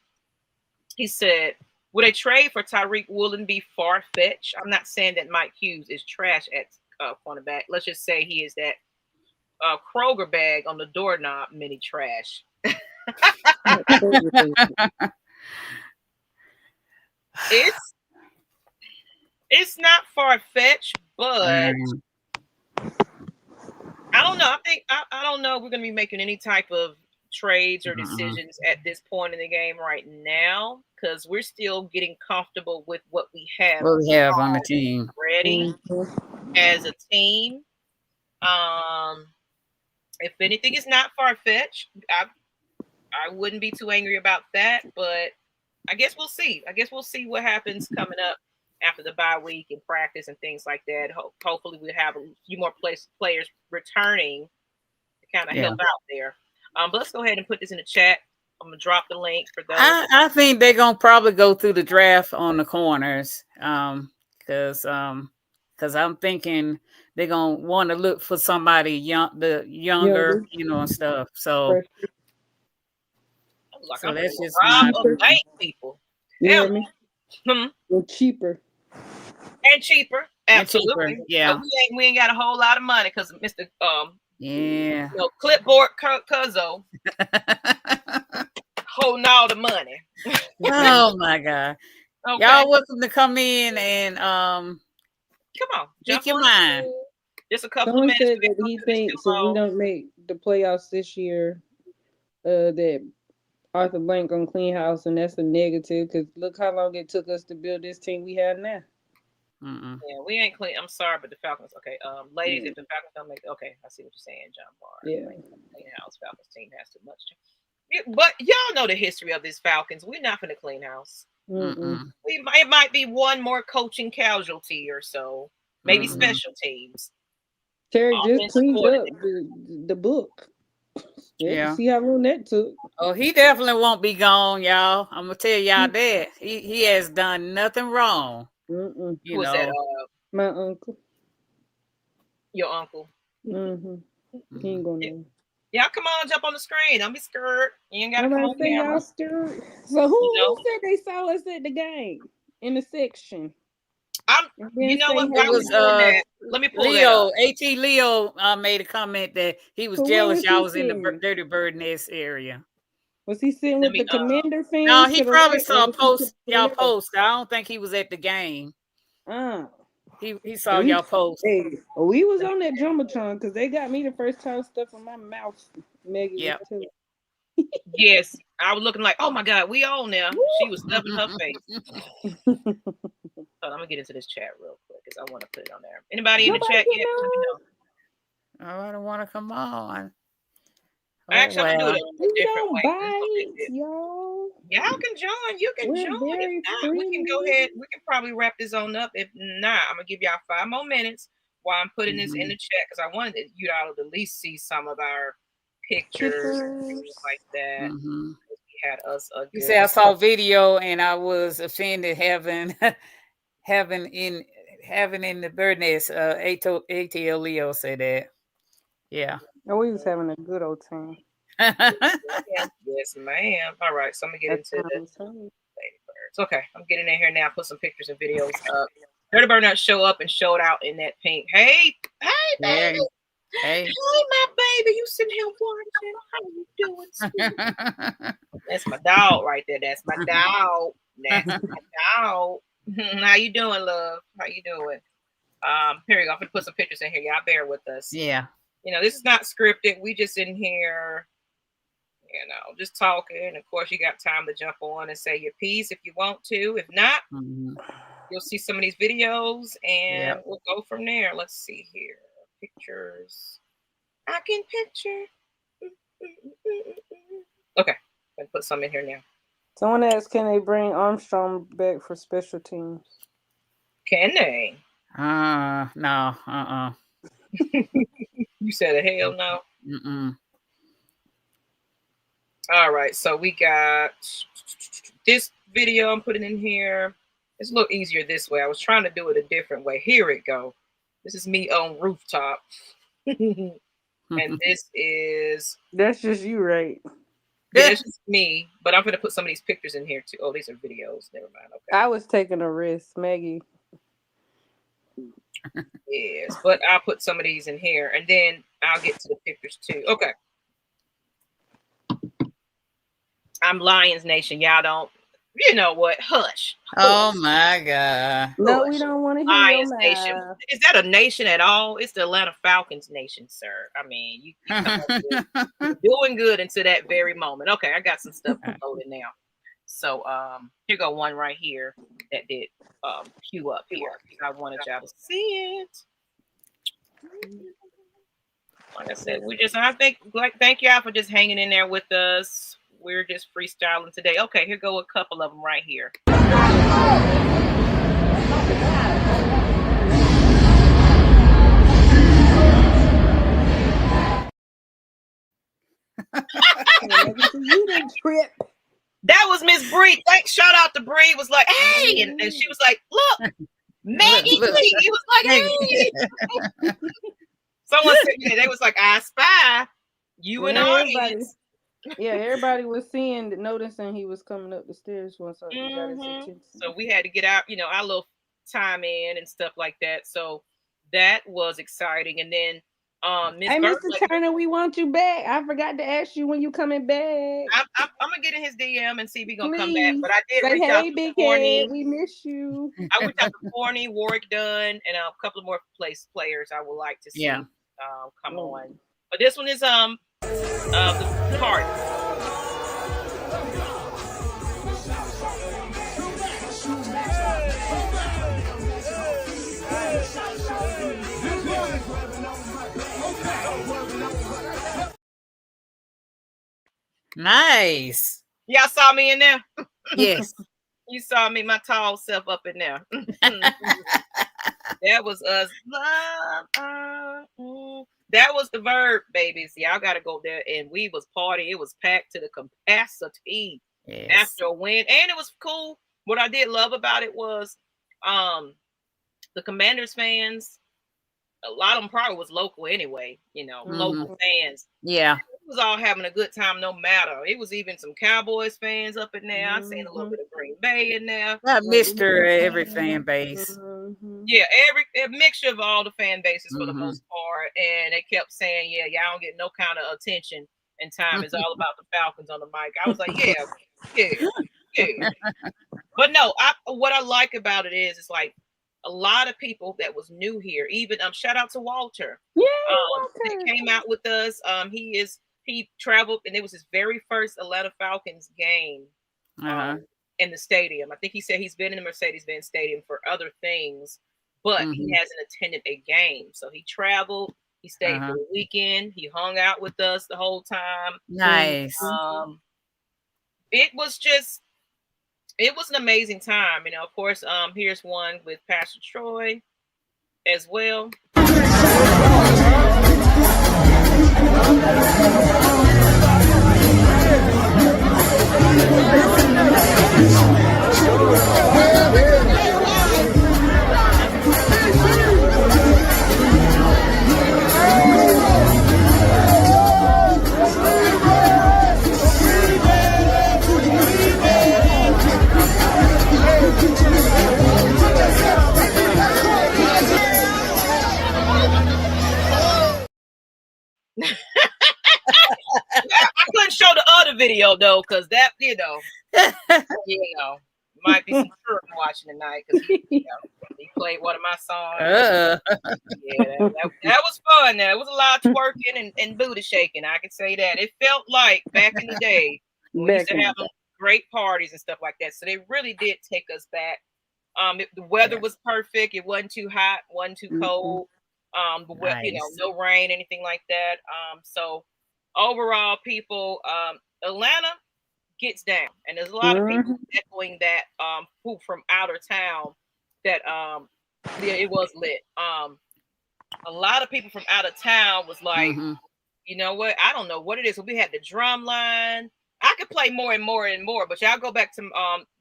A: He said, "Would a trade for Tyreek Woolen be far fetched? I'm not saying that Mike Hughes is trash at cornerback. Let's just say he is that Kroger bag on the doorknob mini trash." It's not far fetched, but I don't know. I think I don't know if we're going to be making any type of trades or decisions at this point in the game right now, because we're still getting comfortable with what we have.
B: What we have on the team
A: ready as a team. If anything is not far fetched, I wouldn't be too angry about that, but I guess we'll see. I guess we'll see what happens coming up after the bye week and practice and things like that. Hopefully we'll have a few more players returning to kind of help out there. But let's go ahead and put this in the chat. I'm going to drop the link for those.
B: I think they're going to probably go through the draft on the corners because I'm thinking they're going to want to look for somebody younger, and stuff. So that's just
A: bank people.
C: You hear me? And cheaper.
A: Absolutely.
B: Yeah.
A: So we ain't got a whole lot of money because Mr. Clipboard Cuzzo holding all the money.
B: Oh my God. Okay. Y'all welcome to come in and
A: come on,
B: speak your mind.
A: Just a couple
C: Someone
A: of minutes.
C: said that he thinks if we don't make the playoffs this year, that Arthur Blank gonna clean house, and that's a negative because look how long it took us to build this team we have now.
A: Yeah, we ain't clean. I'm sorry, but the Falcons. Okay, ladies, if the Falcons don't make, okay, I see what you're saying, John Barr.
C: Yeah,
A: clean house. Falcons team has too much. But y'all know the history of these Falcons. We're not gonna clean house. It might be one more coaching casualty or so, maybe special teams.
C: Terry just cleaned up the book. Yeah. See how long that took.
B: Oh, he definitely won't be gone, y'all. I'm gonna tell y'all that he has done nothing wrong.
A: Who was that?
C: My uncle.
A: Your uncle.
C: He ain't going to.
A: Y'all come on, jump on the screen. Don't be scared. You ain't gotta come on camera.
C: So who said they saw us at the game in the section?
A: You know what? Let me pull
B: Leo. Leo made a comment that he was jealous y'all was in the Dirty Bird Nest area.
C: Was he sitting with the Commander fans?
B: No, he probably saw y'all post. I don't think he was at the game. He saw y'all post.
C: Hey, we was on that Jumbotron because they got me the first time stuffing my mouth. Maggie.
A: Yes, I was looking like, oh my God, we on now. She was stuffing her face. I'm gonna get into this chat real quick because I want to put it on there. Anybody in the chat yet? Let me know.
B: Oh, I don't want to come on.
A: Actually, I'm gonna do it a different way.
C: Y'all
A: can join. You can join. If not, we can go ahead. We can probably wrap this on up. If not, I'm gonna give y'all 5 more minutes while I'm putting this in the chat because I wanted you all to at least see some of our pictures and things like that. We had us.
B: You say I saw video and I was offended having in the bird nest. ATL Leo said that. Yeah.
C: Oh, we was having a good old time.
A: Yes, ma'am. All right, so I'm gonna get into the Ladybirds. Okay, I'm getting in here now. Put some pictures and videos up. Dirty Bird Nut show up and showed out in that pink. Hey, baby. Hey, my baby. You sitting here watching? How you doing? That's my dog right there. That's my dog. That's my dog. How you doing, love? How you doing? Here we go. I'm gonna put some pictures in here. Y'all bear with us.
B: Yeah.
A: This is not scripted. We just in here, just talking. Of course, you got time to jump on and say your piece if you want to. If not, you'll see some of these videos, and we'll go from there. Let's see here. Pictures. I can picture. Okay, I'll put some in here now.
C: Someone asked, can they bring Armstrong back for special teams?
A: Can they?
B: No.
A: You said a hell no.
B: Mm-mm.
A: All right, so we got this video I'm putting in here. It's a little easier this way. I was trying to do it a different way. Here it go. This is me on rooftop. And this is...
C: That's just you, right?
A: Yeah, it's just me. But I'm going to put some of these pictures in here, too. Oh, these are videos. Never mind. Okay.
C: I was taking a risk, Maggie.
A: Yes, but I'll put some of these in here. And then I'll get to the pictures, too. Okay. I'm Lions Nation. Y'all don't... You know what? Hush.
B: Oh my God.
C: No, we don't want to hear
A: Lions
C: your
A: Nation.
C: mouth.
A: Is that a nation at all? It's the Atlanta Falcons nation, sir. I mean, you you're doing good until that very moment. Okay, I got some stuff loaded now. So here go one right here that did queue up here. I wanted y'all to see it. Like I said, thank y'all for just hanging in there with us. We're just freestyling today. Okay, here go a couple of them right here.
C: You didn't trip.
A: That was Miss Bree. Thanks. Shout out to Bree. Was like, hey, and she was like, look, Maggie T. He was like, hey. Someone said, they was like, I spy you and audience.
C: Yeah, everybody was noticing he was coming up the stairs once I got his attention.
A: So we had to get out, our little time in and stuff like that. So that was exciting. And then
C: hey, Mr. Turner, we want you back. I forgot to ask you when you coming back.
A: I'm gonna get in his DM and see if he's gonna come back. But I did
C: say,
A: reach
C: hey,
A: out to
C: big
A: Forney.
C: Head, we miss you.
A: I reached out to Forney, Warwick Dunn, and a couple of more players I would like to see come on. But this one is the card.
B: Nice.
A: Y'all saw me in there?
B: Yes.
A: You saw me, my tall self up in there. That was us. That was the Verb, babies. Y'all got to go there. And we was partying. It was packed to the capacity after a win. And it was cool. What I did love about it was the Commanders fans, a lot of them probably was local anyway, local fans.
B: Yeah.
A: It was all having a good time no matter. It was even some Cowboys fans up in there. I seen a little bit of Green Bay in there.
B: Every fan base.
A: Yeah, a mixture of all the fan bases for the most part. And they kept saying, yeah, y'all don't get no kind of attention and time. It's all about the Falcons on the mic. I was like, yeah. But no, what I like about it is it's like a lot of people that was new here. Even shout out to Walter.
C: Yeah,
A: Walter. He came out with us. He traveled, and it was his very first Atlanta Falcons game in the stadium. I think he said he's been in the Mercedes-Benz Stadium for other things, but he hasn't attended a game. So he traveled. He stayed for the weekend. He hung out with us the whole time.
B: Nice.
A: It was an amazing time. Of course, here's one with Pastor Troy as well. I couldn't show the other video though, because that might be some children watching tonight because he played one of my songs. Yeah, that was fun. There was a lot of twerking and booty shaking. I can say that. It felt like back in the day we used to have great parties and stuff like that. So they really did take us back The weather was perfect. It wasn't too hot, wasn't too cold.
B: Nice.
A: No rain, anything like that. So overall, people, Atlanta gets down, and there's a lot of people echoing that. Who from outer town that yeah, it was lit. A lot of people from out of town was like, you know what? I don't know what it is. So we had the drum line. I could play more and more and more, but y'all go back to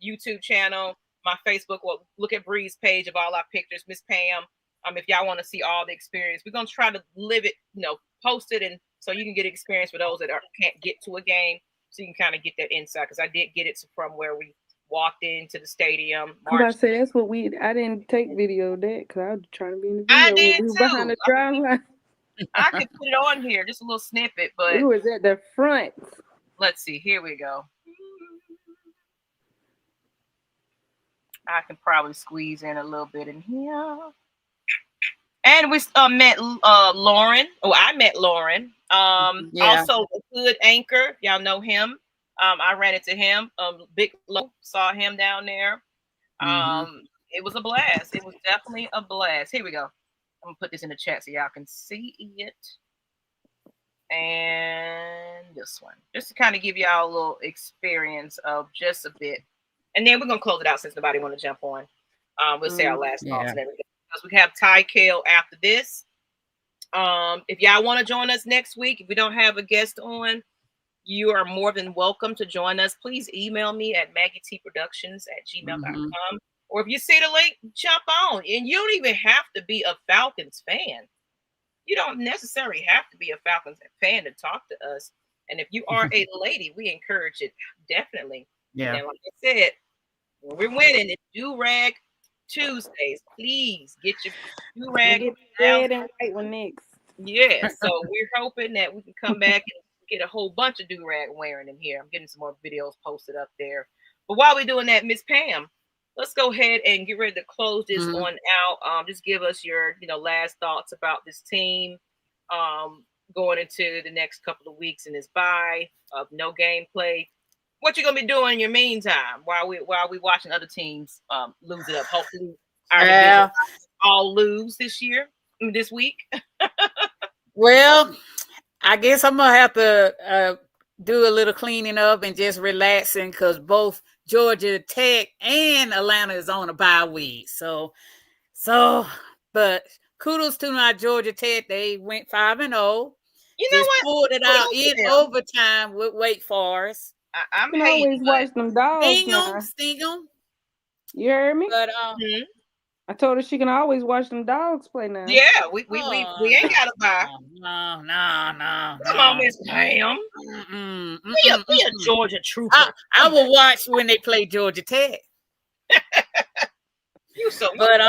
A: YouTube channel, my Facebook, or look at Bree's page of all our pictures, Miss Pam. If y'all want to see all the experience, we're gonna try to live it, post it, and so you can get experience for those that can't get to a game, so you can kind of get that insight. Because I did get it from where we walked into the stadium.
C: I say that's what I didn't take video of that because I was trying to be in the video.
A: I did too.
C: Behind the drum line.
A: I could put it on here, just a little snippet, but
C: it was at the front.
A: Let's see. Here we go. I can probably squeeze in a little bit in here. And we met Lauren. Oh, I met Lauren. Also the Hood Anchor. Y'all know him. I ran into him. Big Low, saw him down there. It was a blast. It was definitely a blast. Here we go. I'm gonna put this in the chat so y'all can see it. And this one, just to kind of give y'all a little experience of just a bit. And then we're gonna close it out since nobody want to jump on. We'll say our last thoughts and everything. Because we have Ty Kale after this. If y'all want to join us next week, if we don't have a guest on, you are more than welcome to join us. Please email me at Maggietproductions@gmail.com. Or if you see the link, jump on. And you don't even have to be a Falcons fan. You don't necessarily have to be a Falcons fan to talk to us. And if you are a lady, we encourage it definitely.
B: Yeah.
A: And like I said, when we're winning, it's Do-Rag Tuesdays. Please get your do-rag.
C: Red and white one next.
A: Yeah. So we're hoping that we can come back and get a whole bunch of do-rag wearing in here. I'm getting some more videos posted up there. But while we're doing that, Miss Pam, let's go ahead and get ready to close this one out. Just give us your, last thoughts about this team going into the next couple of weeks in this bye of no gameplay. What you gonna be doing in your meantime while we watching other teams lose it up? Hopefully, our all lose this week.
B: Well, I guess I'm gonna have to do a little cleaning up and just relaxing because both Georgia Tech and Atlanta is on a bye week. So, but kudos to my Georgia Tech. They went 5-0.
A: You know what?
B: Pulled it out in overtime with Wake Forest.
C: I'm always watch them dogs.
B: Sting them.
C: You heard me?
B: But
C: I told her she can always watch them dogs play now.
A: Yeah, we ain't got to buy.
B: No.
A: Come on, Miss Pam. Be a Georgia trooper.
B: I will watch when they play Georgia Tech. But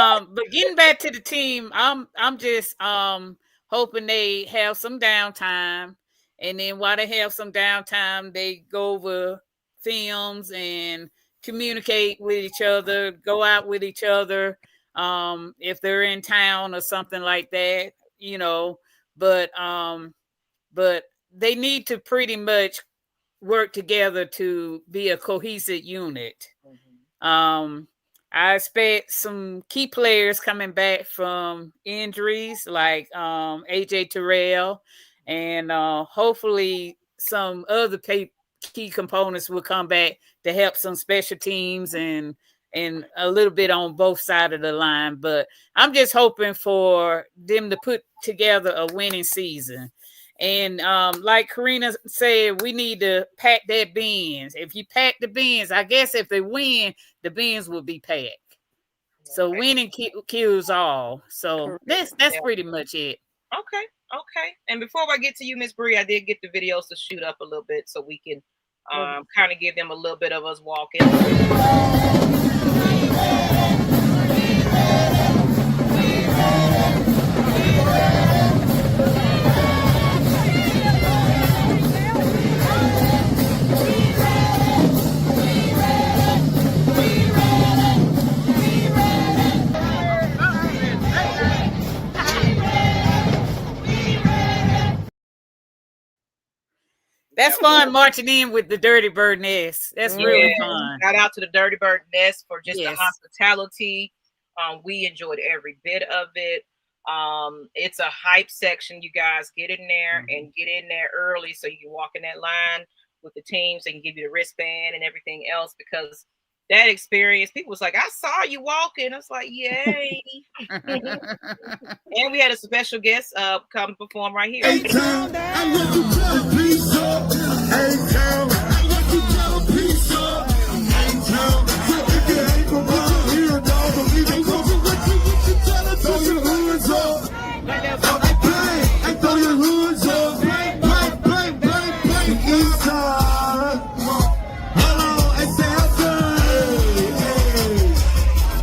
B: getting back to the team, I'm just hoping they have some downtime. And then while they have some downtime, they go over films and communicate with each other, go out with each other. If they're in town or something like that, but they need to pretty much work together to be a cohesive unit. I expect some key players coming back from injuries like AJ Terrell. And hopefully some other key components will come back to help some special teams and a little bit on both sides of the line. But I'm just hoping for them to put together a winning season. And like Karina said, we need to pack their bins. If you pack the bins, I guess if they win, the bins will be packed. So winning kills all. So that's pretty much it.
A: Okay. And before I get to you, Miss Bree, I did get the videos to shoot up a little bit so we can kind of give them a little bit of us walking.
B: That's fun marching in with the Dirty Bird Nest. That's really fun.
A: Shout out to the Dirty Bird Nest for just the
B: Yes.
A: hospitality. We enjoyed every bit of it. It's a hype section. You guys get in there and get in there early so you can walk in that line with the teams. They can give you the wristband and everything else, because that experience, people was like, I saw you walking. I was like, yay. And we had a special guest come perform right here.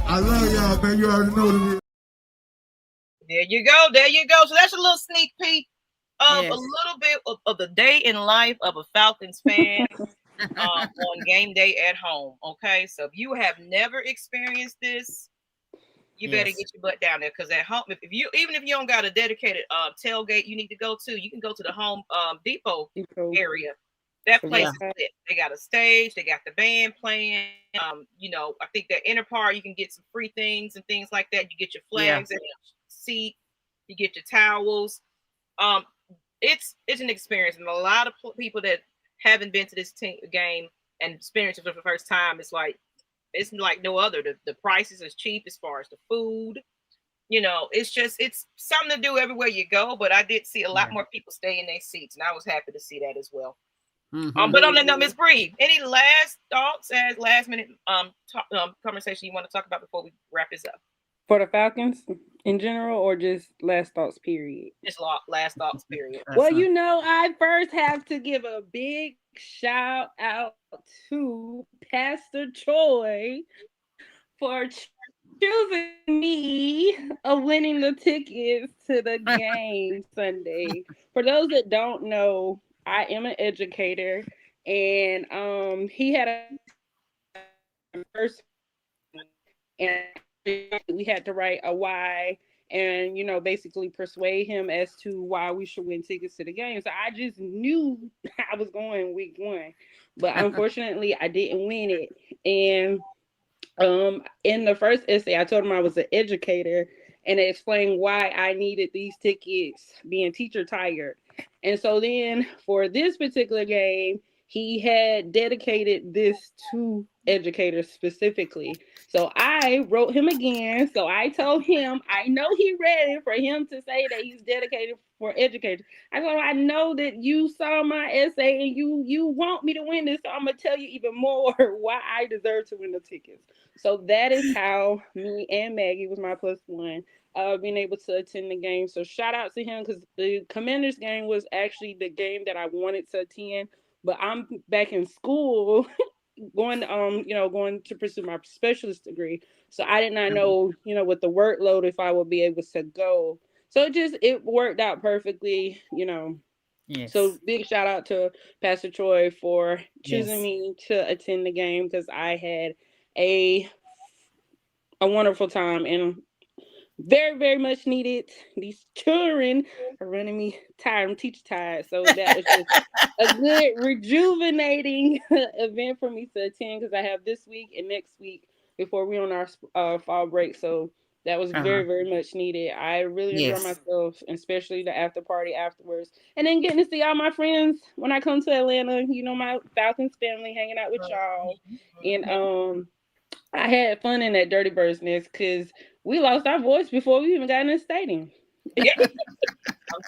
E: I love y'all, man. You already know what it is.
A: There you go. There you go. So that's a little sneak peek of a little bit of the day in life of a Falcons fan on game day at home. Okay. So if you have never experienced this, you better get your butt down there, because at home, if you even if you don't got a dedicated tailgate you need to go to, you can go to the Home Depot area. That place is lit. They got a stage, they got the band playing. You know, I think that inner part you can get some free things and things like that. You get your flags and your seat, you get your towels. It's an experience, and a lot of people that haven't been to this game and experienced it for the first time, it's like no other. The prices is cheap as far as the food. You know, it's something to do everywhere you go. But I did see a lot more people stay in their seats, and I was happy to see that as well. But on that note, Ms. Bree, any last thoughts as last minute conversation you want to talk about before we wrap this up?
C: For the Falcons in general, or just last thoughts period?
A: Just last thoughts period.
C: Well, you know, I first have to give a big shout out to Pastor Troy for choosing me of winning the tickets to the game Sunday. For those that don't know, I am an educator, and he had a first, and we had to write a why, and basically persuade him as to why we should win tickets to the game. So I just knew I was going week 1, but unfortunately I didn't win it. And in the first essay, I told him I was an educator, and I explained why I needed these tickets, being teacher tired. And so then for this particular game, he had dedicated this to educators specifically. So I wrote him again. So I told him, I know he read it, for him to say that he's dedicated for educators. I told him, I know that you saw my essay and you want me to win this. So I'm going to tell you even more why I deserve to win the tickets. So that is how me and Maggie, was my +1, being able to attend the game. So shout out to him, because the Commanders game was actually the game that I wanted to attend. But I'm back in school going to pursue my specialist degree. So I did not know, with the workload, if I would be able to go. So it worked out perfectly,
B: Yes.
C: So big shout out to Pastor Troy for choosing me to attend the game, because I had a wonderful time and very, very much needed. These children are running me tired. I'm teacher tired. So that was just a good rejuvenating event for me to attend, because I have this week and next week before we're on our fall break. So that was very, very much needed. I really enjoy myself, especially the after party afterwards. And then getting to see all my friends when I come to Atlanta, my Falcons family, hanging out with y'all. And I had fun in that Dirty Bird's Nest, because we lost our voice before we even got in the stadium.
A: Yeah. I'm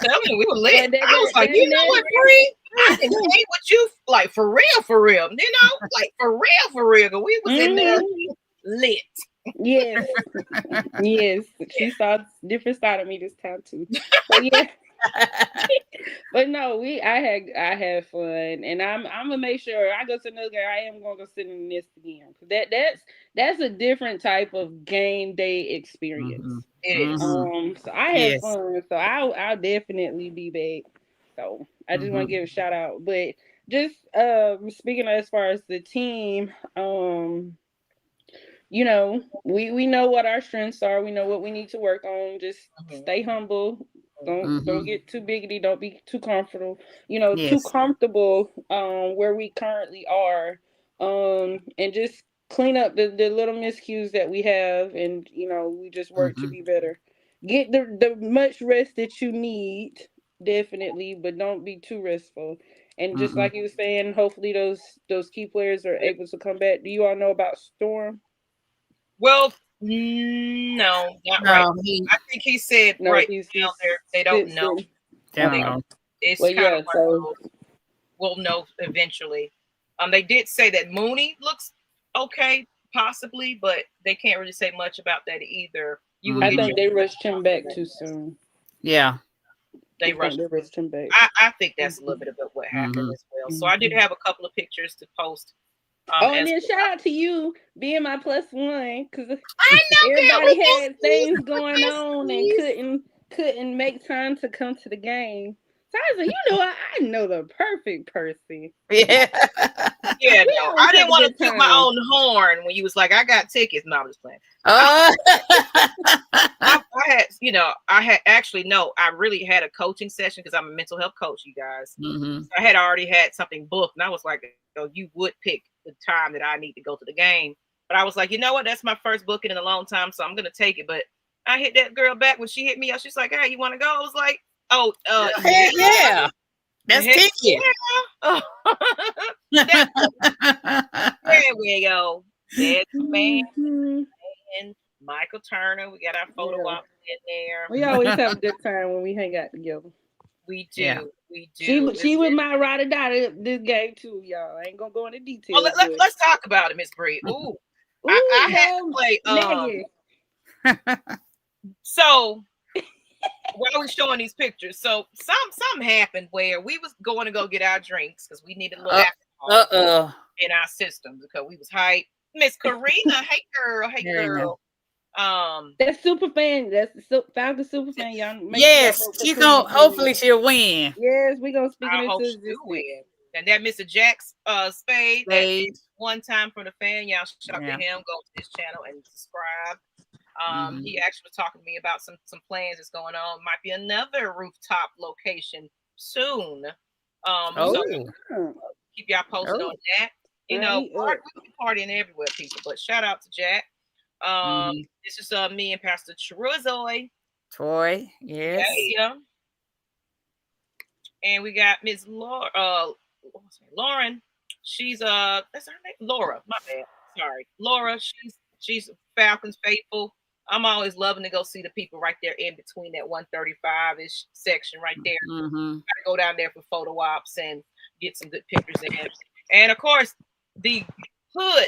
A: telling you, we were lit. I was like, you know what, Bree? I can hang with you, like, for real, like, for real, because we was in there lit.
C: Yes. Yes. She saw a different side of me this time, too. So, yeah. But no, I had fun, and I'm gonna make sure I go to another game. I am gonna go sit in this again. That's a different type of game day experience.
A: It is.
C: So I had fun. So I'll definitely be back. So I just want to give a shout out. But just speaking as far as the team, we know what our strengths are. We know what we need to work on. Just stay humble. Don't get too biggity. Don't be too comfortable. Too comfortable. Where we currently are. And just clean up the little miscues that we have, and we just work to be better. Get the much rest that you need, definitely, but don't be too restful. And just like you were saying, hopefully those key players are able to come back. Do you all know about Storm?
A: Well, no, not right. I think he said right now they don't know. It's kind of so we'll know eventually. They did say that Mooney looks okay, possibly, but they can't really say much about that either.
C: I think they rushed him back too soon.
B: Yeah.
A: They rushed
C: him back.
A: I think that's a little bit of what happened as well. So I did have a couple of pictures to post.
C: And then shout out to you being my +1, because
A: I know
C: everybody had things going on and couldn't make time to come to the game. So I was like, I know the perfect person.
B: Yeah.
A: Yeah, no, I didn't want to toot my own horn when you was like, I got tickets. No, I'm just playing. I really had a coaching session because I'm a mental health coach, you guys. So I had already had something booked, and I was like, you would pick the time that I need to go to the game. But I was like, you know what? That's my first booking in a long time, so I'm going to take it. But I hit that girl back when she hit me up. She's like, hey, you want to go? I was like,
B: yeah. That's ticket.
A: Yeah. There we go. There's man and Michael Turner. We got our photo op in there.
C: We always have a good time when we hang out together.
A: We do.
B: Yeah.
A: We do.
C: She was my ride or die this game too, y'all. I ain't gonna go into details.
A: Let's talk about it, Miss Bree. Ooh. I had to play so while I was showing these pictures, so something happened where we was going to go get our drinks because we needed a little alcohol in our system because we was hyped. Miss Karina, hey girl.
C: That super fan, Falcon super fan, y'all.
B: Yes, she gonna hopefully she'll win.
C: Yes, we gonna speak
A: into existence. Win. And that Mr. Jack's Spade one time from the fan, y'all shout out to him. Go to his channel and subscribe. He actually was talking to me about some plans that's going on. Might be another rooftop location soon. So keep y'all posted on that. We're partying everywhere, people. But shout out to Jack. This is me and Pastor Troy.
B: Yes.
A: Yeah. And we got Ms. Lauren. She's that's her name, Laura. My bad. Sorry, Laura. She's Falcons faithful. I'm always loving to go see the people right there in between that 135-ish section right there. Gotta go down there for photo ops and get some good pictures in. And of course, the hood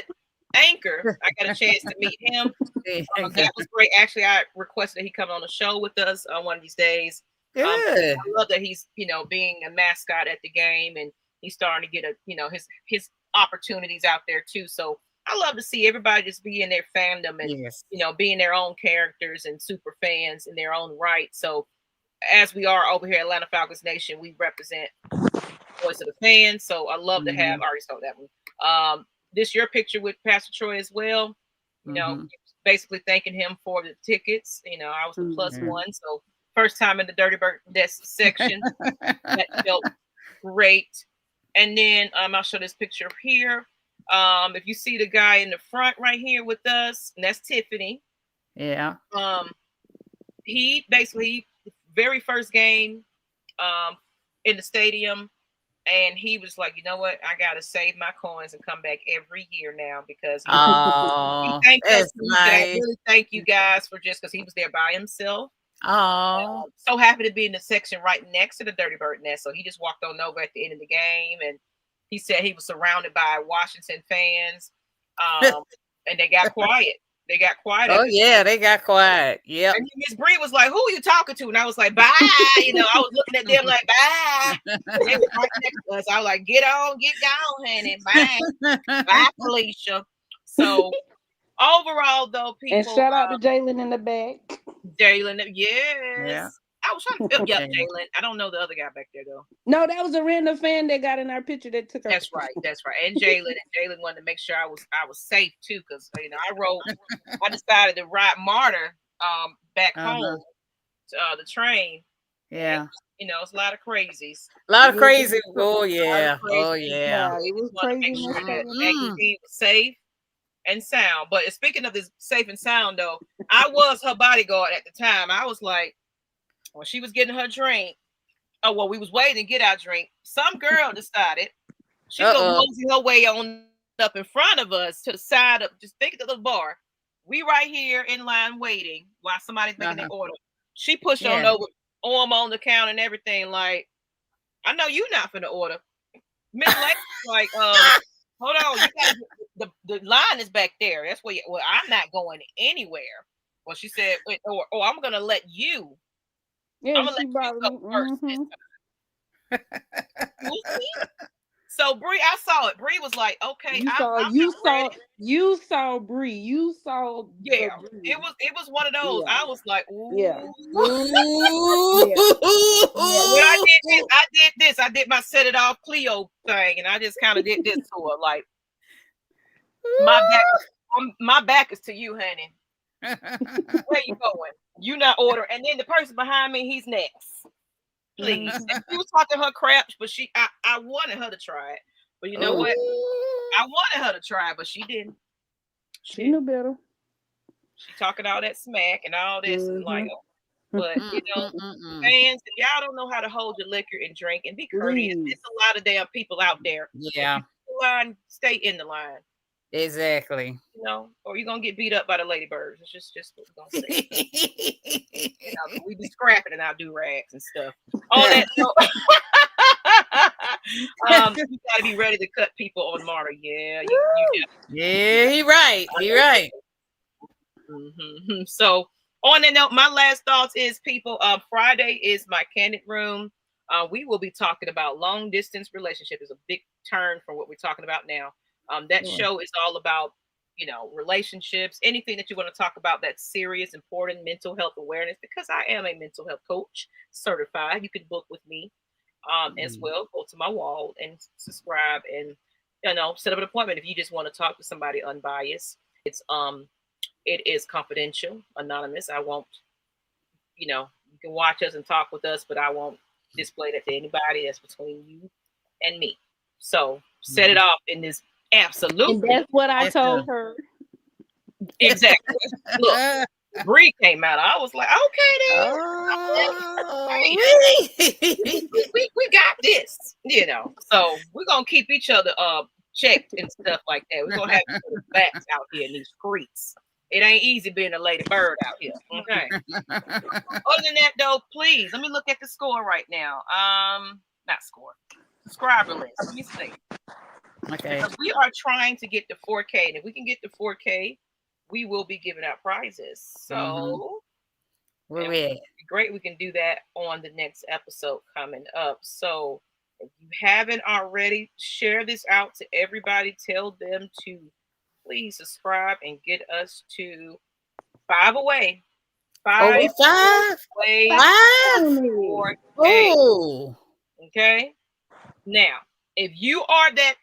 A: anchor, I got a chance to meet him. That was great. Actually, I requested that he come on the show with us on one of these days. I love that he's being a mascot at the game, and he's starting to get his opportunities out there too. So I love to see everybody just be in their fandom and being their own characters and super fans in their own right. So as we are over here at Atlanta Falcons Nation, we represent voice of the fans. So I love to have. I already saw that one. This your picture with Pastor Troy as well. Basically thanking him for the tickets. I was the +1, so first time in the Dirty Bird section. That felt great. And then I'll show this picture here. If you see the guy in the front right here with us, and that's Tiffany.
B: Yeah.
A: He basically very first game in the stadium, and he was like, you know what, I gotta save my coins and come back every year now because he thanked us. Nice. I really thank you guys for just because he was there by himself. So happy to be in the section right next to the Dirty Bird nest. So he just walked on over at the end of the game, and he said he was surrounded by Washington fans, and they got quiet. They got quiet.
B: Oh yeah, they got quiet. Yeah.
A: And Ms. Bree was like, "Who are you talking to?" And I was like, "Bye." I was looking at them like, "Bye." They were right next to us. I was like, "Get on, get gone, honey. Bye, bye, Felicia." So overall, though, people.
C: And shout out to Jalen in the back.
A: Jalen, yes.
B: Yeah.
A: I was trying to fill up Jalen. I don't know the other guy back there though.
C: No, that was a random fan that got in our picture that took our
A: That's right. And Jalen wanted to make sure I was safe too, because I decided to ride Martyr back home to the train.
B: Yeah.
A: You know, it's a lot of crazies.
B: A lot of
C: Yes,
B: crazy.
C: it was
B: Oh yeah. Oh
A: crazy.
B: yeah.
C: it was
A: Just want to make
C: crazy.
A: sure that
B: Mm-mm.
A: Maggie T was safe and sound. But speaking of this safe and sound, though, I was her bodyguard at the time. I was like, when she was getting her drink, oh well, we was waiting to get our drink. Some girl decided she's gonna mosey her way on up in front of us to the side of, just think of the bar. We right here in line waiting while somebody's making their order. She pushed on over, arm on the counter and everything. Like, I know you not finna order. Miss Lake, like, hold on, you gotta, the line is back there. That's where. Well, I'm not going anywhere. Well, she said, or I'm gonna let you.
C: Yeah,
A: I'm gonna
C: she
A: let you go first. So Bree, I saw it. Bree was like, "Okay,
C: you saw Bree. You saw
A: yeah."
C: Bree.
A: It was one of those.
C: Yeah.
A: I was like, "Ooh."
C: Yeah.
A: When I did this. I did my set it off Cleo thing, and I just kind of did this to her, like, my back is to you, honey. Where you going? You not ordering, and then the person behind me, he's next. Please. She was talking her crap, but I wanted her to try it. But you know what? I wanted her to try it, but she didn't.
C: She knew better.
A: She talking all that smack and all this, and like, but you know, fans, if y'all don't know how to hold your liquor and drink and be courteous, there's a lot of damn people out there.
B: Yeah.
A: Line, stay in the line.
B: Exactly.
A: You know, or you're gonna get beat up by the ladybirds. It's just what we're gonna say. You know, we be scrapping and I'll do rags and stuff. All that. You gotta be ready to cut people on Marta. Yeah, you
B: yeah, he right. He right.
A: So on that note, my last thoughts is, people, Friday is my candid room. We will be talking about long distance relationship. Is a big turn from what we're talking about now. That show is all about, you know, relationships, anything that you want to talk about that's serious, important, mental health awareness, because I am a mental health coach certified. You can book with me as well. Go to my wall and subscribe, and, you know, set up an appointment if you just want to talk to somebody unbiased. It is confidential, anonymous. I won't, you know, you can watch us and talk with us, but I won't display that to anybody. That's between you and me. So set it off in this. Absolutely.
C: And that's what I told her.
A: Exactly. Look, Bree came out. I was like, okay, then. We got this, you know. So we're gonna keep each other checked and stuff like that. We're gonna have each other's backs out here in these streets. It ain't easy being a lady bird out here. Okay. Other than that, though, please let me look at the score right now. Not score. Subscriber list. Let me see.
B: Okay.
A: Because we are trying to get to 4K, and if we can get to 4K, we will be giving out prizes. So great. We can do that on the next episode coming up. So if you haven't already, share this out to everybody. Tell them to please subscribe and get us to 5 away. 5 away. 4K.
B: Oh.
A: Okay. Now, if you are that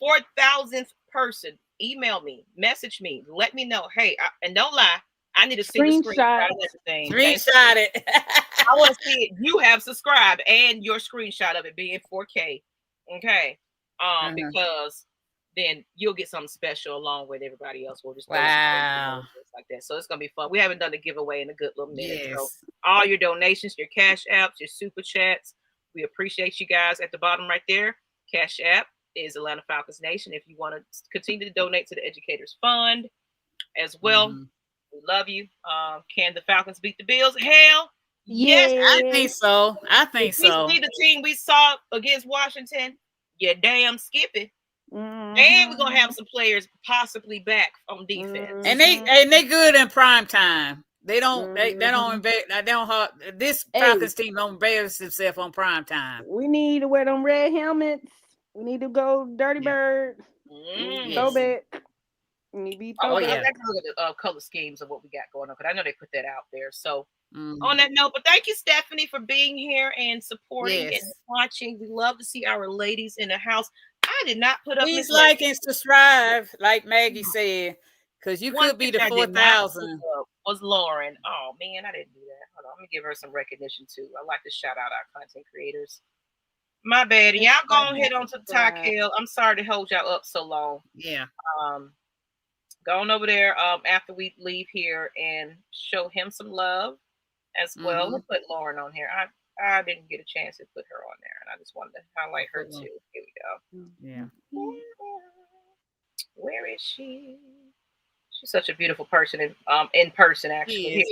A: 4,000th person, email me, message me, let me know. Hey, and don't lie, I need to see the screenshot of everything.
B: Screenshot it.
A: I want to see it. You have subscribed and your screenshot of it being 4K. Okay. Because then you'll get something special along with everybody else. We'll just like that. So it's gonna be fun. We haven't done a giveaway in a good little minute.
B: Yes.
A: So all your donations, your cash apps, your super chats, we appreciate you guys. At the bottom right there, cash app is Atlanta Falcons Nation. If you want to continue to donate to the Educators Fund as well, we love you. Can the Falcons beat the Bills? Hell yes,
B: I think so.
A: We see the team we saw against Washington. Yeah, damn Skippy. And we're gonna have some players possibly back on defense.
B: And they good in prime time. They don't this Falcons team don't embarrass themselves on prime time.
C: We need to wear them red helmets. We need to go Dirty Bird. Go back. We need to be
A: look at the color schemes of what we got going on, because I know they put that out there. So on that note, but thank you, Stephanie, for being here and supporting and watching. We love to see our ladies in the house. I did not put up.
B: Please like and subscribe, like Maggie said, because you could be the 4,000.
A: Was Lauren? Oh man, I didn't do that. Hold on, let me give her some recognition too. I like to shout out our content creators. My bad. And y'all go ahead on to Tykel. I'm sorry to hold y'all up so long.
B: Yeah.
A: Go on over there after we leave here and show him some love as well. We'll put Lauren on here. I didn't get a chance to put her on there, and I just wanted to highlight her too. Here we go.
B: Yeah.
A: Where is she? She's such a beautiful person in person, actually.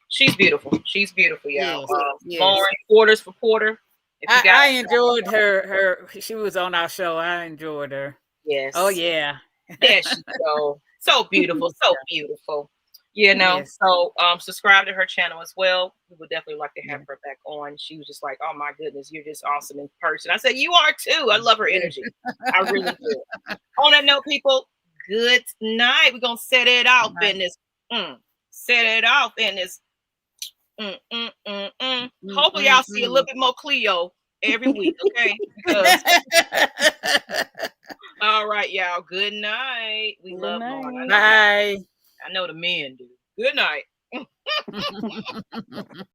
A: She's beautiful. She's beautiful, y'all. Lauren, Quarters for Porter.
B: I enjoyed her. She was on our show. I enjoyed her.
A: Yes.
B: Oh yeah.
A: There she go. So beautiful. So beautiful. You know.
B: Yes.
A: So subscribe to her channel as well. We would definitely like to have her back on. She was just like, oh my goodness, you're just awesome in person. I said, you are too. I love her energy. I really do. On that note, people, good night. We're gonna set it off in this. Set it off in this. Hopefully, y'all see a little bit more Cleo every week, okay? Because all right, y'all. Good night. We love Lauren.
B: Bye.
A: I know the men do. Good night.